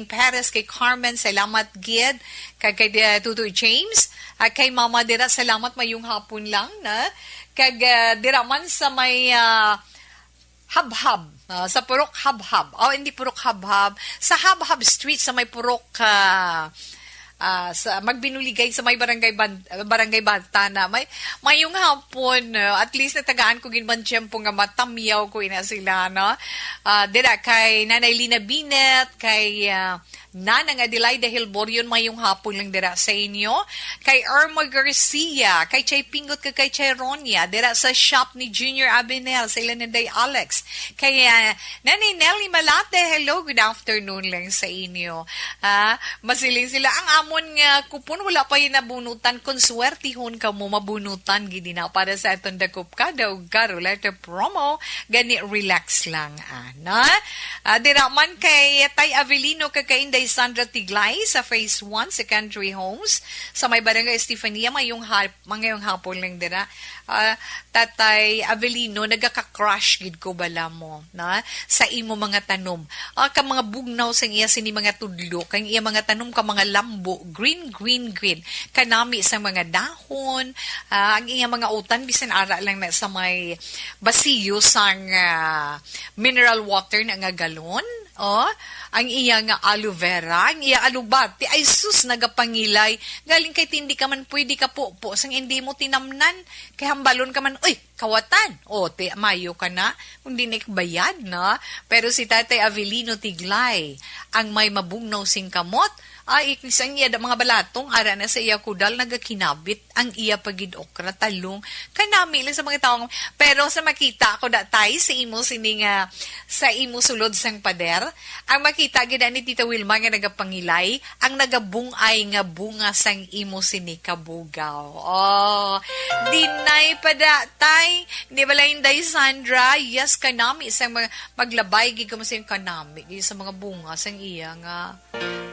Perez, kay Carmen, salamat gid, kay Tutoy James, kay Mama dira, salamat mayong hapon lang, na? Kag dira man sa may Habhab, sa Purok Habhab. Hindi Purok Habhab. Sa Habhab Street, sa may Purok, sa magbinuligay sa may barangay Bantana. Mayong hapon, at least natagaan ko ginman tiyempo nga matamyaw ko ina sila, no? Dira, kay Nanay Lina Binet, kay Nanang Adelaida Hilborion, mayong hapon lang dira sa inyo. Kay Irma Garcia, kay Chay Pingot, kay Chay Ronya, dira sa shop ni Junior Abinel, sa Ilanenday Alex. Kay Nanay Nelly Malate, hello, good afternoon lang sa inyo. Masiling sila. Ang amon nga kupon, wala pa yung nabunutan. Kung swertihon ka mo, mabunutan, gidi na para sa itong dakup ka, daw garo, letter promo, gani relax lang. Dira man kay Tay Avelino, kay Inday Sandra Tiglay sa Phase 1 Secondary Homes sa may Barangay Estefania, mayong hapon lang dira. Tatay Avelino, nagaka-crush gid ko bala mo, na? Sa imo mga tanom. Ka mga bugnaw sa iya sini mga tudlo, kang iya mga tanom ka mga lambo, green. Kanami sa mga dahon, ang iya mga utan, bisan ara lang na sa may basiyo sang mineral water na nga galon. Ang iya nga aloe vera, ang iya alubati, ay sus, nagapangilay. Galing kay tindi ka man, pwede ka po, sang hindi mo tinamnan, kay hambalon ka man, uy, kawatan. Mayo ka na, kung di nakbayad na. Pero si Tatay Avelino Tiglay, ang may mabugnaw sing kamot, ikisang iya da mga balatong, ara na sa iya kudal, nagakinabit, ang iya pagid okra, talong, kanami lang sa mga taong, pero sa makita ko datay, sa imo sining, sa imo sulod sang pader, ang makita gida ni Tita Wilma nga nagapangilay, ang nagabungay nga bunga sang imo sinikabugaw. Dinay pa datay, di ba lang Day Sandra, yes, kanami, sang maglabay, gigam sa yung kanami, sa mga bunga, sang iya nga,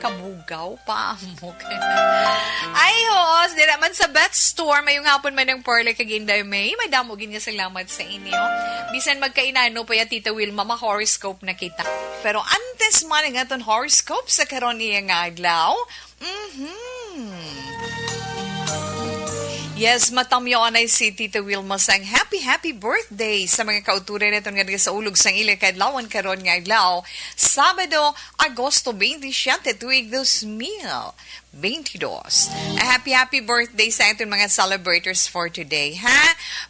kabugaw pa mo ay hos, di naman sa Bet Store mayong hapon man ng Perle kag Inday May, may damogin nga salamat sa inyo, bisan magkainano pa ya Tita Wilma, ma-horoscope na kita, pero antes man nga ton horoscope sa karon niya nga adlaw. Yes, matamyo anay si Tita Wilma sang happy birthday sa mga kauturan nito nga sa ulog sang ila kadlawan karon nga adlaw Sabado, Agosto 27, tuig 2022. Happy birthday sa itong mga celebrators for today, ha?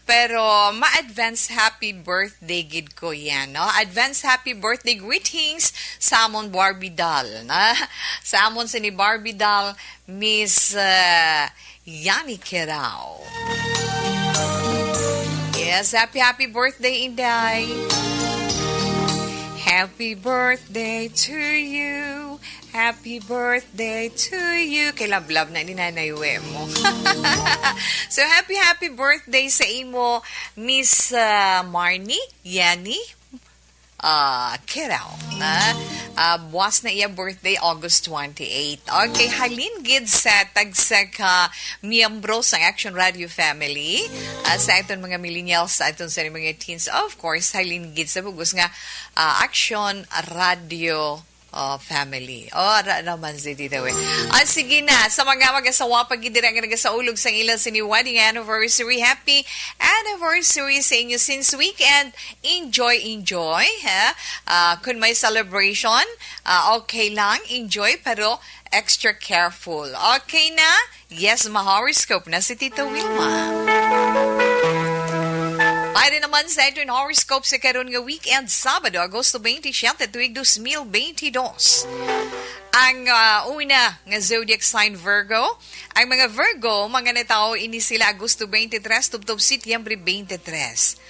Pero ma-advance happy birthday gid ko yan, no? Advance happy birthday greetings sa amon Barbie doll, na? Sa amon si ni Barbie doll, Miss Yani Kirao. Yes, happy birthday, Inday. Happy birthday to you. Happy birthday to you. Kay love na ni Nanay mo. So, happy birthday sa imo, Miss Marnie, Yani, Kirao. Buwas na iya birthday, August 28. Okay, halin gid sa tagsa ka miyembro sa Action Radio Family. Sa itong mga millennials, sa itong sa mga teens, of course, halin gid sa bugos nga Action Radio family. Naman si Tita We. Sige na, sa mga mag-asawa pagidira nga nagasaulog sa ilang sini wedding anniversary. Happy anniversary sa inyo since weekend. Enjoy, ha? Kung may celebration, okay lang, enjoy, pero extra careful. Okay na? Yes, ma-horoscope na si Tita Wilma. Pwede naman sa ito yung horoscope sa karon nga weekend, Sabado, Agosto 27, tuig 2022. Ang una nga zodiac sign Virgo, ang mga Virgo, mga natao ini sila Agosto 23, tubtob Setyembre 23.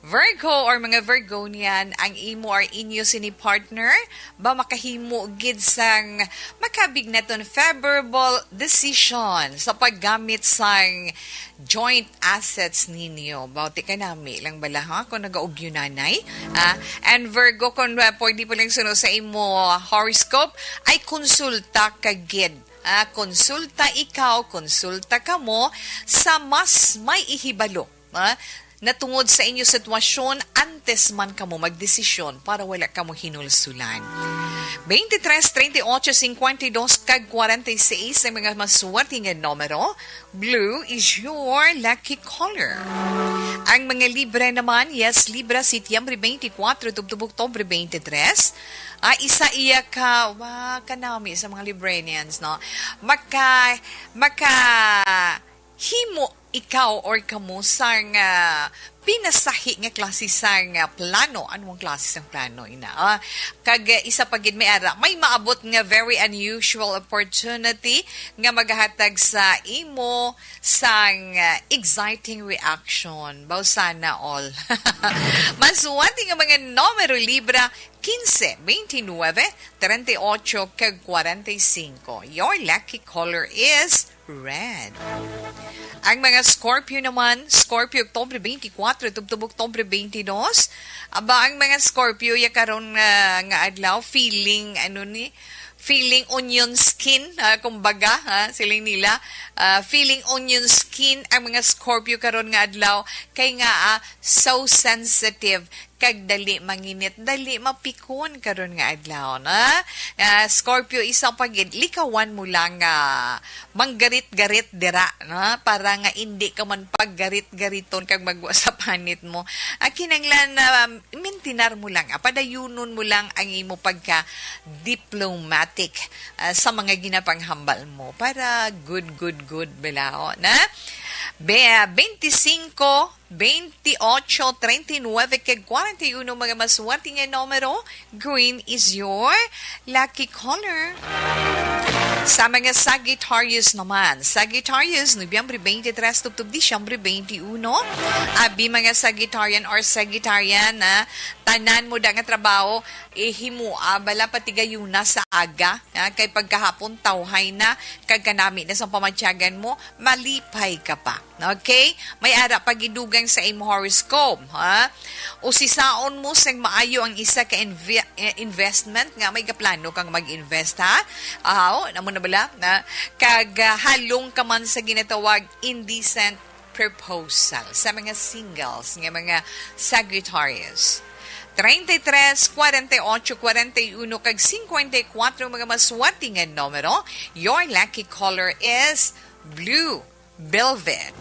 Virgo or mga Virgonian, ang imo or inyo sini partner, ba makahimo gid sang makabig naton favorable decision sa paggamit sang joint assets ninyo. Bauti ka nami lang bala ha kung nagaugyo nanay. And Virgo, kung pwede po lang sunod sa imo horoscope, ay konsulta ka gid. Konsulta ikaw, konsulta ka mo sa mas may ihibalo. Natungod sa inyo sitwasyon, antes man kamo magdesisyon para wala kamo hinulsulan. 23, 38, 52, kag 46 ang mga maswerte nga numero. Blue is your lucky color. Ang mga Libra naman, yes, Libra, Setyembre 24, tubtub Oktubre 23. Isa iya ka, kanami sa mga Libranians, no? Himo ikaw or kamo sang pinasahi nga klase sang plano. Anong klase sang plano ina? Kag isa pagid may ara, may maabot nga very unusual opportunity nga maghatag sa imo sang exciting reaction. Baw sana all. Masuwati nga mga numero Libra, 15, 29, 38, kag 45. Your lucky color is red. Ang mga Scorpio naman, Scorpio Oktubre 24, tubtub Oktubre 22. Ang mga Scorpio karon nga adlaw feeling onion skin, kumbaga, siling nila, feeling onion skin ang mga Scorpio karon nga adlaw kay nga so sensitive kag dali manginit, dali mapikon karon nga adlaw na. Scorpio, isa pagid likawan mo lang manggarit-garit dira, na para nga hindi ka man paggarit-gariton kag magwa sa panit mo. Kinanglan mintinar mo lang, padayunon mo lang ang imo pagka diplomatic sa mga ginapanghambal mo para good belao na. 25, 28, 39, kag 41 mga maswerte nga numero. Green is your lucky color. Sa mga Sagittarius naman, Sagittarius, Nobyembre 23, tubtub Disyembre 21. Abi mga Sagittarian or Sagittarian na tanan mo da nga trabaho, himo bala patigayuna sa aga, kay pagkahapon tawhay na, kag kanami na sa pamatsyagan mo, malipay ka pa. Okay? May ara pagidugang sa imo horoscope, ha? Usisaon mo sang maayo ang isa ka investment nga may kaplano kang mag-invest, ha? Namo na bala na kag halong ka man sa ginatawag indecent proposal sa mga singles nga mga Sagittarius. 33, 48, 41, kag 54 mga maswerte nga numero. Your lucky color is blue. Velvet.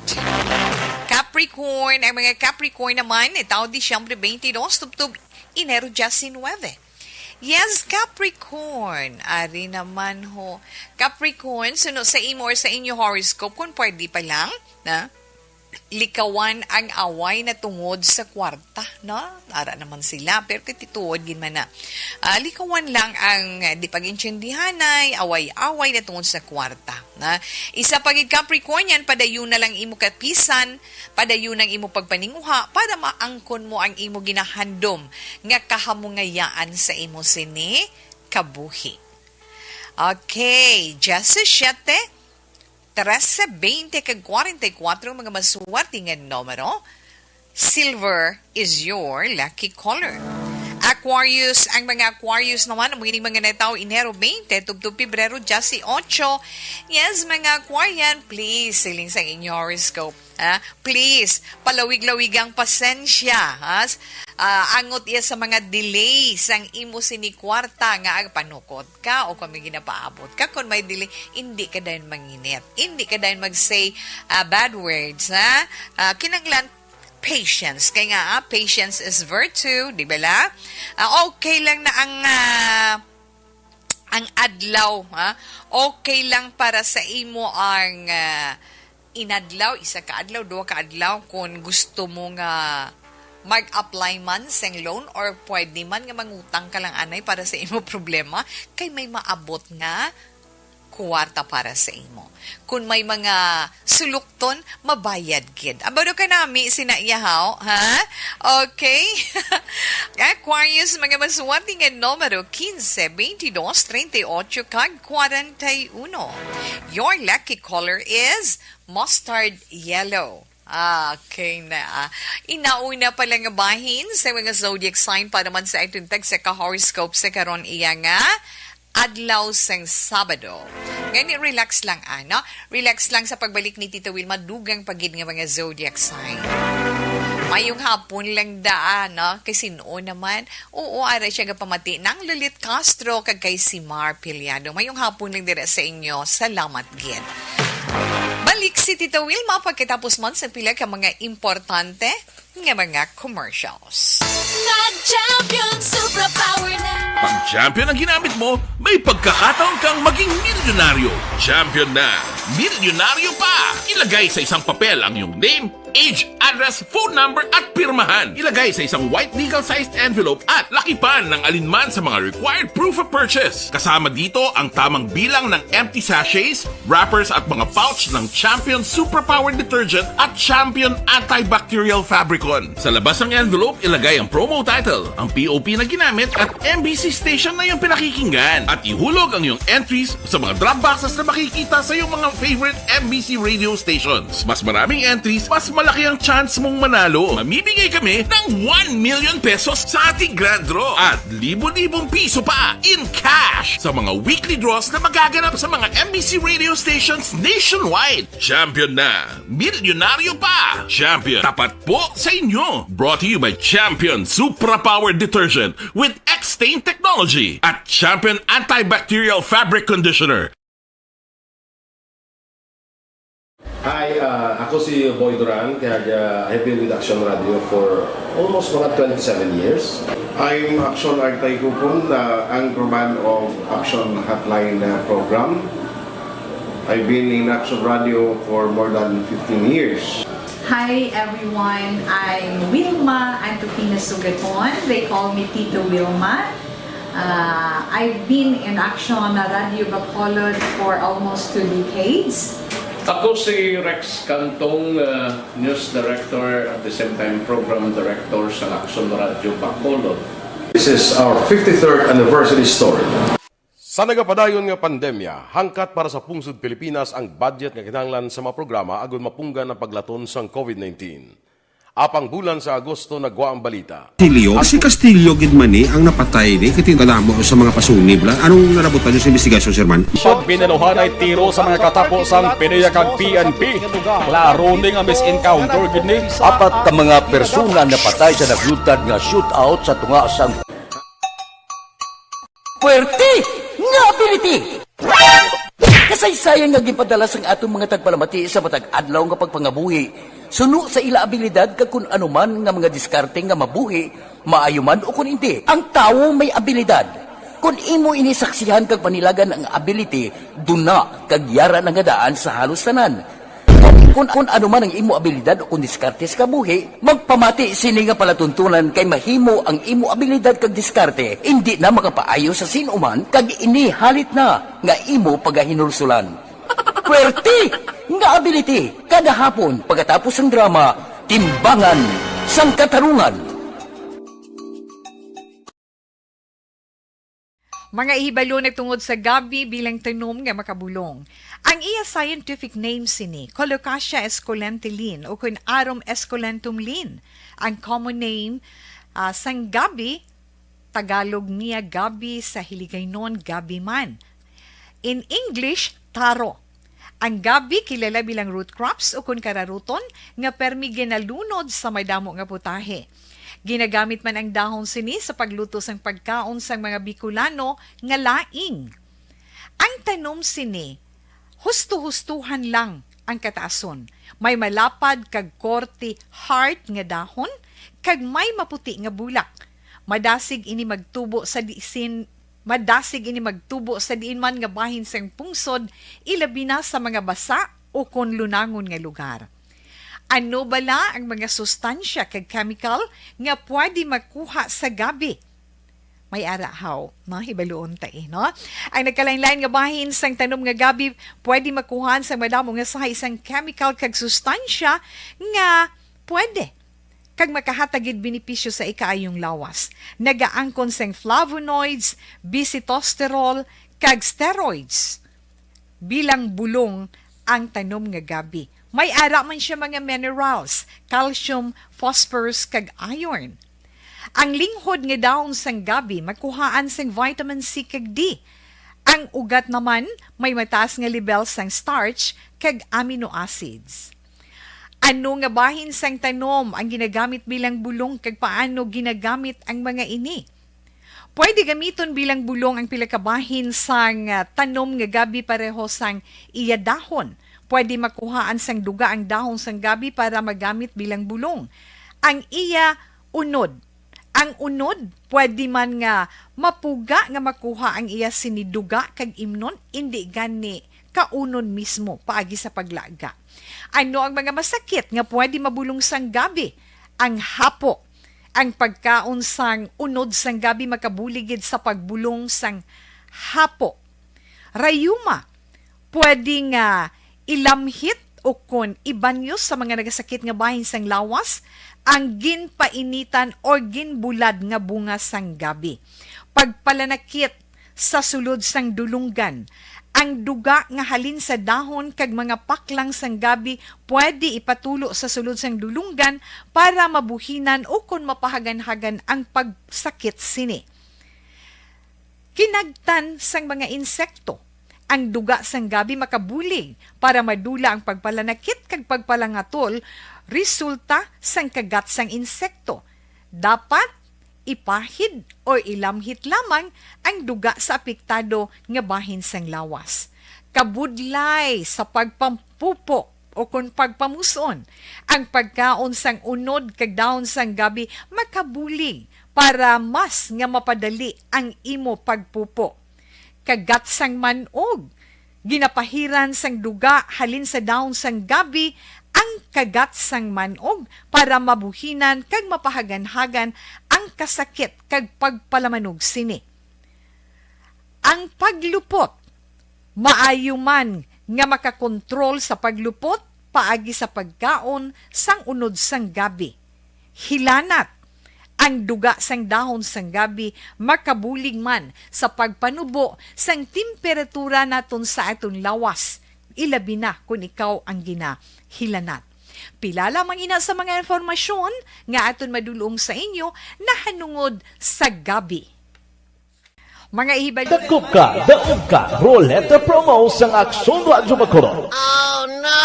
Capricorn, ang mga Capricorn naman, itaw Disyembre 22, tubtub Enero 19. Yes, Capricorn. Ari naman ho. Capricorn, suno sa imo or sa inyo horoscope, kung pwede pa lang, na likawan ang away na tungod sa kwarta, no? Ara naman sila, pero tituod gin man na. Likawan lang ang di pag-intsindihanay, away-away na tungod sa kwarta, na? Isa pagid Capricorn yan, padayon na lang imo kapisan, padayon ang imo pagpaninguha para maangkon mo ang imo ginahandom nga kahamungayaan sa imo sini kabuhi. Okay, just 7 13, 20, kag 44 mga masuwerte nga numero. Silver is your lucky color. Aquarius, ang mga Aquarius naman, ang mga nataw, Enero 20, tubtub Pebrero 18. Yes, mga Aquarian, please, siling sa inyo horoscope. Please, palawig-lawig ang pasensya. Angot iya sa mga delays ang imo sinikwarta nga panukot ka o kung may ginapaabot ka. Kung may delay, hindi ka dahil manginit. Hindi ka dahil mag-say bad words. Kinanglan, patience. Kaya nga, patience is virtue, di ba la? Okay lang na ang adlaw. Okay lang para sa imo ang inadlaw, isa ka adlaw, dua ka adlaw, kung gusto mo nga mag-apply man sa loan or pwede man nga mangutang ka lang anay para sa imo problema, kay may maabot nga kuwarta para sa imo. Kung may mga sulukton, mabayad gid. Abado ka nami, sinaiyahaw, ha? Okay? Aquarius, mga masuwerte nga numero 15, 22, 38, kag 41. Your lucky color is mustard yellow. Okay na. Inauna pa lang nga bahin sa mga zodiac sign para man sa ituntag sa ka-horoscope sa karon iya nga adlaw sang Sabado. Ngayon, relax lang, ano? Relax lang sa pagbalik ni Tita Wilma, dugang pagid nga mga zodiac sign. Mayong hapon lang daan, no? Kasi noon naman, oo, ara siya pamati ng Lilit Castro kag kay si Mar Piliado. Mayong hapon lang dira sa inyo. Salamat, gid. Balik si Tita Wilma pagkatapos man sa pila ka mga importante nga mga commercials. Mag-champion, superpower na. Pag champion ang ginamit mo, may pagkakataon kang maging milyonaryo. Champion na, milyonaryo pa! Ilagay sa isang papel ang iyong name, age, address, phone number at pirmahan. Ilagay sa isang white legal-sized envelope at lakipan ng alinman sa mga required proof of purchase. Kasama dito ang tamang bilang ng empty sachets, wrappers at mga pouch ng Champion Superpower Detergent at Champion Antibacterial Fabricon. Sa labas ng envelope, ilagay ang promo title, ang POP na ginamit at MBC station na iyong pinakikinggan. At ihulog ang iyong entries sa mga drop boxes na makikita sa iyong mga favorite MBC radio stations. Mas maraming entries, mas malaki ang chance mong manalo. Mamimigay kami ng 1 million pesos sa ating grand draw at libo-libong piso pa in cash sa mga weekly draws na magaganap sa mga MBC radio stations nationwide. Champion na, milyonaryo pa. Champion, tapat po sa inyo. Brought to you by Champion Supra Power Detergent with X-Stain Technology at Champion Antibacterial Fabric Conditioner. Hi, ako si Boy Duran, kaya I've been with Action Radio for almost mga 27 years. I'm Action Artay Kupon, anchorman of Action Hotline program. I've been in Action Radio for more than 15 years. Hi everyone, I'm Wilma Antopina Sugaton. They call me Tito Wilma. I've been in Action Radio Bacolod for almost 2 decades. Ako si Rex Cantong, News Director at the same time Program Director sa Action Radio Bacolod. This is our 53rd anniversary story. Sa nagapadayon nga pandemya, hangkat para sa pungsod Pilipinas ang budget nga kinahanglan sa mga programa agon mapunggan ang paglaton sang COVID-19. Apang bulan sa Agosto nagwa ang balita. Castillo, si Castillo gidmani ang napatay ni kitingalamo sa mga pasunib lang. Anong narabutan niyo sa investigasyon, Sir Man? Siyot binaluhan ay tiro sa mga katapos ang PDEA kag PNP. Klaro ning ang misencounter gid ni. Apat ka mga persona napatay sa naglutad nga shootout sa tunga sang Puerte nga ability. Kasaysayan nga gipadala sang atong mga tagpalamati sa matag adlaw nga pagpangabuhi. Suno sa ila abilidad kag kun anuman nga mga diskarte nga mabuhi, maayo man o kun hindi. Ang tawo may abilidad. Kung imo inisaksihan kag panilagan ang ability, duna kag yara nga daan sa halos tanan. Kung ano man ang imo abilidad o kung diskarte sa kabuhi, magpamati sini nga palatuntunan kay mahimo ang imo abilidad kag diskarte, hindi na makapaayo sa sinuman kag ini halit na nga imo pagahinulsulan. Pwerte nga ability kada hapon pagkatapos ng drama, Timbangan sang Katarungan. Mga ihibalo nagtungod sa gabi bilang tanom nga makabulong. Ang iya scientific name sini, Colocasia esculentulin o kun Arum esculentum lin. Ang common name sang gabi, Tagalog niya gabi, sa Hiligaynon gabi man. In English, taro. Ang gabi kilala bilang root crops o kun kararuton nga permi ginalunod sa may damo nga putahe. Ginagamit man ang dahon sini sa pagluto sang pagkaon sang mga Bicolano nga laing. Ang tanom sini, husto-hustuhan lang ang kataason. May malapad kag korte hard nga dahon kag may maputi nga bulak. Madasig ini magtubo sa diin man nga bahin sang pungsod, ilabi na sa mga basa o kon lunangon nga lugar. Ano bala ang mga sustansya kag chemical nga pwede makuha sa gabi? May arahaw, no? Hibaluon tayo, no? Ang nagkalain-lain nga bahin sang tanom nga gabi pwede makuhaan sa madamo nga sa isang chemical kag sustansya nga pwede kag makahatagid benepisyo sa ikaayong lawas. Nagaangkon sang flavonoids, bisitosterol, kag steroids. Bilang bulong ang tanom nga gabi. May ara man siya mga minerals, calcium, phosphorus, kag iron. Ang linghod nga dahon sang gabi makuhaan sang vitamin C kag D. Ang ugat naman may mataas nga level sang starch kag amino acids. Ano nga bahin sang tanom ang ginagamit bilang bulong kag paano ginagamit ang mga ini? Pwede gamiton bilang bulong ang pila ka bahin sang tanom nga gabi pareho sang iya dahon. Pwede makuhaan sang duga ang dahon sang gabi para magamit bilang bulong. Ang iya unod. Ang unod, pwede man nga mapuga nga makuha ang iya siniduga kag imnon, hindi gani kaunon mismo paagi sa paglaga. Ano ang mga masakit nga pwede mabulong sang gabi? Ang hapo. Ang pagkaon sang unod sang gabi makabuligid sa pagbulong sang hapo. Rayuma. Pwede nga ilamhit o kon ibanyos sa mga nagasakit nga bahin sang lawas ang ginpainitan o ginbulad nga bunga sang gabi. Pagpalanakit sa sulod sang dulunggan, ang duga nga halin sa dahon kag mga paklang sang gabi pwede ipatulo sa sulod sang dulunggan para mabuhinan o kon mapahagan-hagan ang pagsakit sini. Kinagtan sang mga insekto. Ang duga sang gabi makabulig para madula ang pagpalanakit kag pagpalangatol resulta sang kagat sang insekto. Dapat ipahid o ilamhit lamang ang duga sa apektado nga bahin sang lawas. Kabudlay sa pagpampupo o kung pagpamuson, ang pagkaon sang unod kag dahon sang gabi makabulig para mas nga mapadali ang imo pagpupo. Kagat sang manog, ginapahiran sang duga halin sa dahon sang gabi ang kagat sang manog para mabuhinan kag mapahagan-hagan ang kasakit kag pagpalamanog sini. Ang paglupot, maayo man nga makakontrol sa paglupot paagi sa pagkaon sang unod sang gabi. Hilanat, ang duga sang dahon sang gabi makabulig man sa pagpanubo sang temperatura naton sa aton lawas. Ilabi na kung ikaw ang ginahilanat. Pila lamang ina sa mga informasyon nga aton madulong sa inyo na hanungod sa gabi. Mga ihibal... Dakop ka, daog ka, Roleta Promo sang Aksyon Radyo Bacolod. Oh no!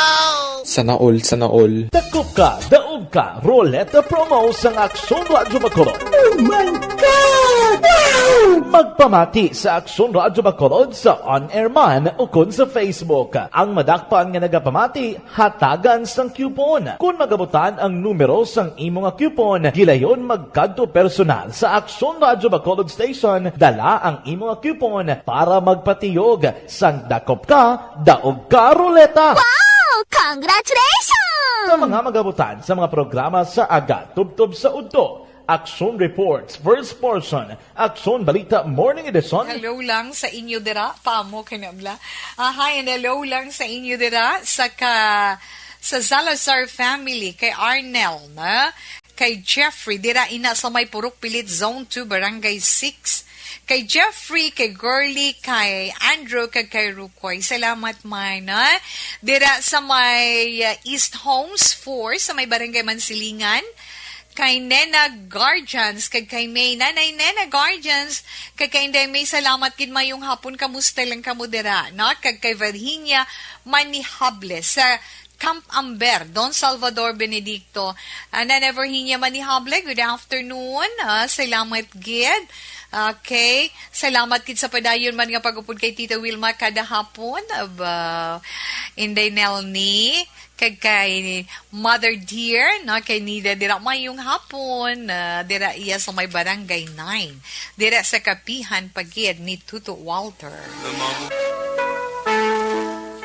Sana all. Dakop ka, daog ka, Roleta Promo sang Aksyon Radyo Bacolod. Oh my God! Wow! Magpamati sa Aksyon Radyo Bacolod sa on-air man o kun sa Facebook. Ang madakpan nga nagapamati, hatagan sang coupon. Kung magabutan ang numero sang imo nga coupon, gilayon magkadto personal sa Aksyon Radyo Bacolod Station, dala ang imo nga coupon para magpatiyog. Sang dakop ka, daog ka ruleta. Wow! Congratulations! Sa mga magabutan sa mga programa sa Aga Tubtob sa Udto, Aksyon Reports, First Portion, Aksyon Balita Morning Edition. Hello lang sa inyo dira, paamo kanabla. Hi and hello lang sa inyo dira sa Salazar family, kay Arnel, na? Kay Jeffrey, dira ina sa may Purok Pilit Zone 2, Barangay 6. Kay Jeffrey, kay Girly, kay Andrew, kay Rukoy. Salamat man, na? Dira sa may East Homes 4, sa may Barangay Mansilingan. Kay Nena Guardians, kay May, Nanay Nena Guardians, kay Inday May, salamat kin mayong hapon, kamusta lang kamudera, no? Kay Virginia Manihable, sa Camp Amber, Don Salvador Benedicto, Nana Virginia Manihable, good afternoon, salamat gid. Okay, salamat kid sa padayon man nga pagupod kay Tita Wilma kada hapon, Inday Nelny, kay Mother Dear, no, kay Nida, dira mayong hapon, dira iya sa may Barangay 9, dira sa Kapihan Pagid ni Tuto Walter.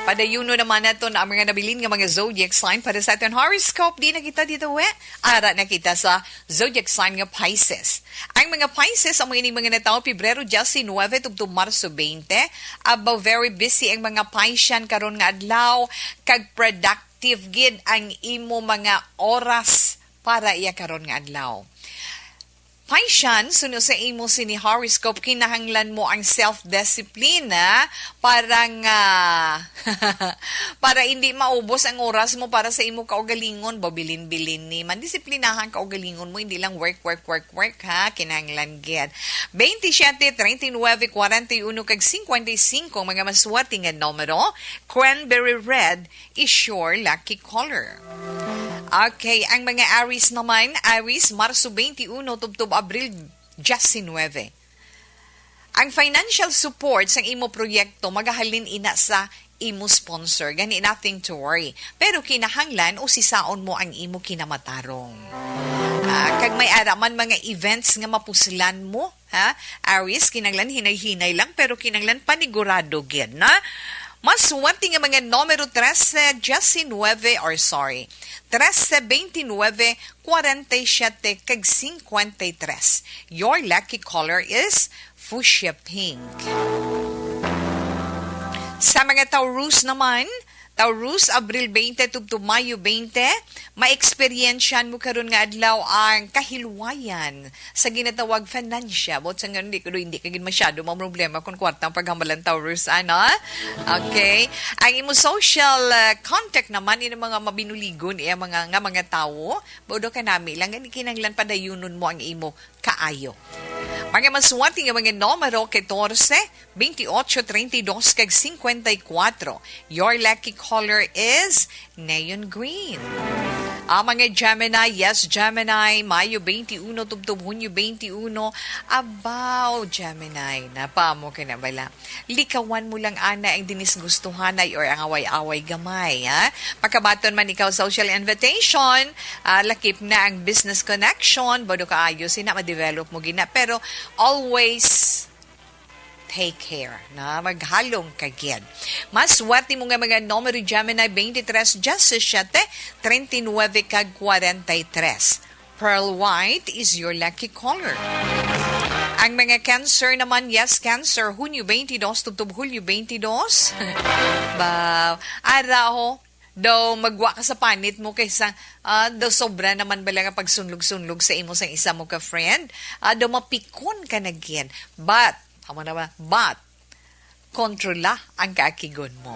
Padayuno naman nato na ang mga nabilin nga mga zodiac sign para sa ating horoscope. Di na kita dito, ara na kita sa zodiac sign nga Pisces. Ang mga Pisces, ang mga natao, Pebrero 19 tubto Marso 20, about very busy ang mga Piscean karon nga adlaw, kag productive gid ang imo mga oras para iya karon nga adlaw. Piscean, suno sa imo sini horoscope, kinahanglan mo ang self-discipline, parang para hindi maubos ang oras mo para sa imo kaugalingon, bobilin-bilin ni man disiplinahan kaugalingon mo, hindi lang work, ha, kinahanglan gid. 27, 39, 41, kag 55, mga maswerte nga numero, cranberry red is your lucky color. Okay, ang mga Aries naman, Aries, Marso 21, tubtob Abril 19. Ang financial support sa imo proyekto, magahalin ina sa imo sponsor. Gani, nothing to worry. Pero kinahanglan o sisaon mo ang imo kinamatarong. Kag may araman mga events nga mapuslan mo, ha? Aries, kinahanglan hinay-hinay lang, pero kinahanglan panigurado gid, na? Mas swerte nga mga numero 13, 19, 13, 29, 47, kag 53. Your lucky color is fuchsia pink. Sa mga Taurus naman, Taurus, Abril 20 to Mayo 20, ma-experiensyan mo karon nga adlaw ang kahilwayan sa ginatawag financial. Bot sa nga hindi ka masyado mga problema kung kwartang paghambalan Taurus, ano? Okay. Ang imo social contact naman, yung mga mabinuligon, mga tao, bodo ka nami lang, kinanglan padayunon mo ang imo kaayo. Mga maswerte nga mga numero 14, 28, 32, kag 54. Your lucky color is neon green. Mga Gemini, yes Gemini, Mayo 21, tubtob Hunyo 21, abaw Gemini, napamo ka na bala. Likawan mo lang ana ang dinisgustuhanay or ang away-away gamay, ha? Pagkabaton man ikaw social invitation, lakip na ang business connection, bodo ka ayos, ma-develop mo gina, pero always take care, na maghalong kagyan. Mas wati mo nga mga numero Gemini 23, 17, 39, kag 43. Pearl white is your lucky color. Ang mga Cancer naman, yes, Cancer, Hunyo 22, tubtob Hulyo 22. Araho, daw magwa ka sa panit mo kaysa daw sobra naman bala nga pagsunlog-sunlog sa imo sang isa mo ka friend. Daw mapikon ka na gyan. But kontrola ang kaakigon mo.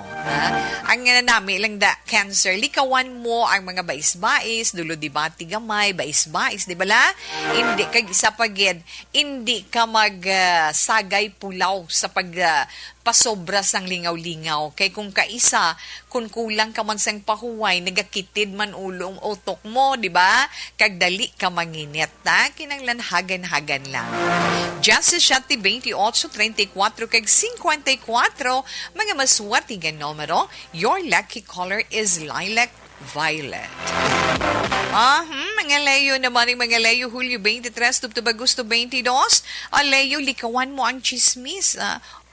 Ang nami lang da, Cancer, likawan mo ang mga bais-bais, dulo di bati gamay, bais-bais, di bala? Hindi kag isa pagid, hindi ka magsagay pulaw sa pasobra sang lingaw-lingaw. Kay kung kaisa, kung kulang ka man sang pahuway, nagakitid man ulong utok mo, di ba? Kagdali ka manginit, ta? Kinanglan hagan-hagan lang. Just sa 28, 34, kag 54, mga maswerte nga numero, your lucky color is lilac violet. Mga Leo naman yung mga Leo, Hulyo 23, Tubtub Agosto 22. Leo, likawan mo ang chismis.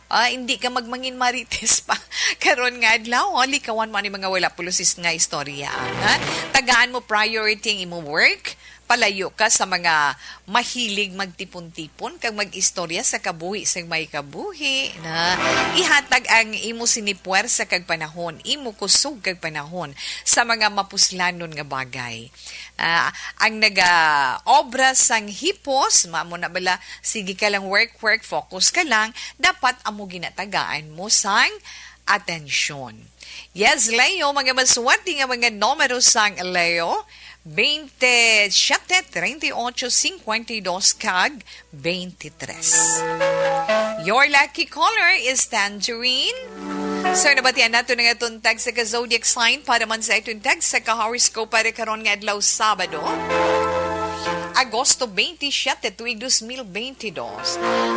Hindi ka magmangin marites pa. Karon nga adlaw, likawan mo ang mga wala pulusis nga istorya. Tagaan mo priority ang imo work. Palayo ka sa mga mahilig magtipon-tipon kag mag-istorya sa kabuhi sa may kabuhi na ihatag ang imo sinipuwer sa kag panahon, imo kusog kag panahon sa mga mapuslanon nga bagay. Ang naga-obra sang hipos, mamo na bala, sige ka lang work, focus ka lang, dapat amo ginatagaan mo sang atensyon. Yes, Leo, mga maswerte nga mga numero sang Leo, 27, 38, 52, kag 23. Your lucky color is tangerine. So, nabatian nato nga itong tag sa ka-zodiac sign para man sa itong tag sa ka-horoscope para karon nga adlaw Sabado. Agosto 27, tuig 2022.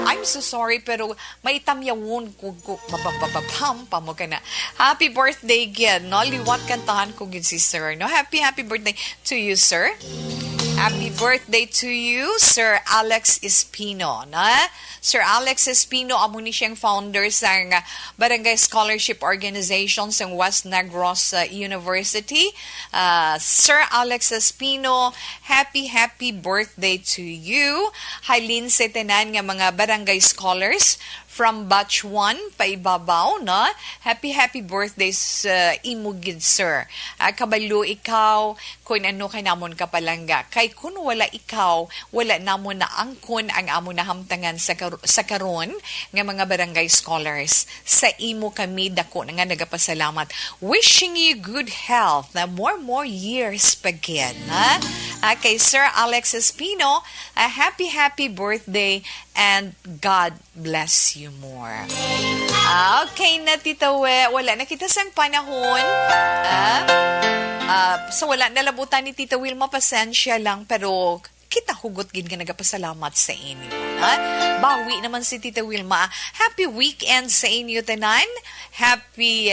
I'm so sorry, pero may tamyawon ko mapapapapam pa mo ka na. Happy birthday again, no? Liwat kantahan ko yun si sir, no? Happy birthday to you, sir. Happy birthday to you, Sir Alex Espino, na? Sir Alex Espino, amo ni siyang founder sang Barangay Scholarship Organization sang West Negros University. Sir Alex Espino, happy birthday to you. Halin sa tanan nga mga barangay scholars from batch 1 paibabaw, no? Happy birthday sa imugid, sir. Kabalo ikaw, kung ano kay namon kapalangga. Kay kung wala ikaw, wala namon na angkon ang amo na hamtangan sa karon nga mga barangay scholars. Sa imo kami dako nga nagapasalamat. Wishing you good health na more years pagyan, ha? Kay Sir Alex Espino, happy birthday and God bless you more. Okay na, Tita We. Wala na kita sang panahon. So wala nalabutan ni Tita Wilma, pasensya lang, pero kita hugot gin ka nagapasalamat sa inyo. Bawi naman si Tita Wilma. Happy weekend sa inyo tanan. Happy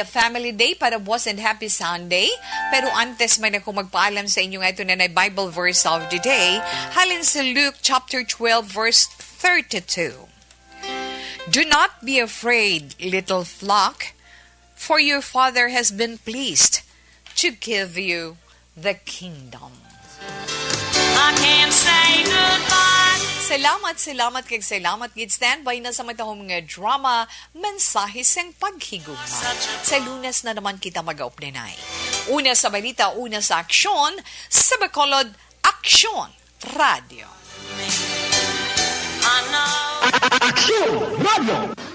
Family Day para boss and happy Sunday. Pero antes man ako magpaalam sa inyo nga ito na Bible verse of the day. Halin sa Luke chapter 12 verse 32. Do not be afraid, little flock, for your Father has been pleased to give you the kingdom. I can't say goodbye. Salamat gid standby na sa matahong nga drama, mensahe sang paghigugma. Sa Lunes na naman kita mag-aupnanay. Una sa balita, una sa aksyon, sa Bacolod Aksyon Radio. Aksyon Radio!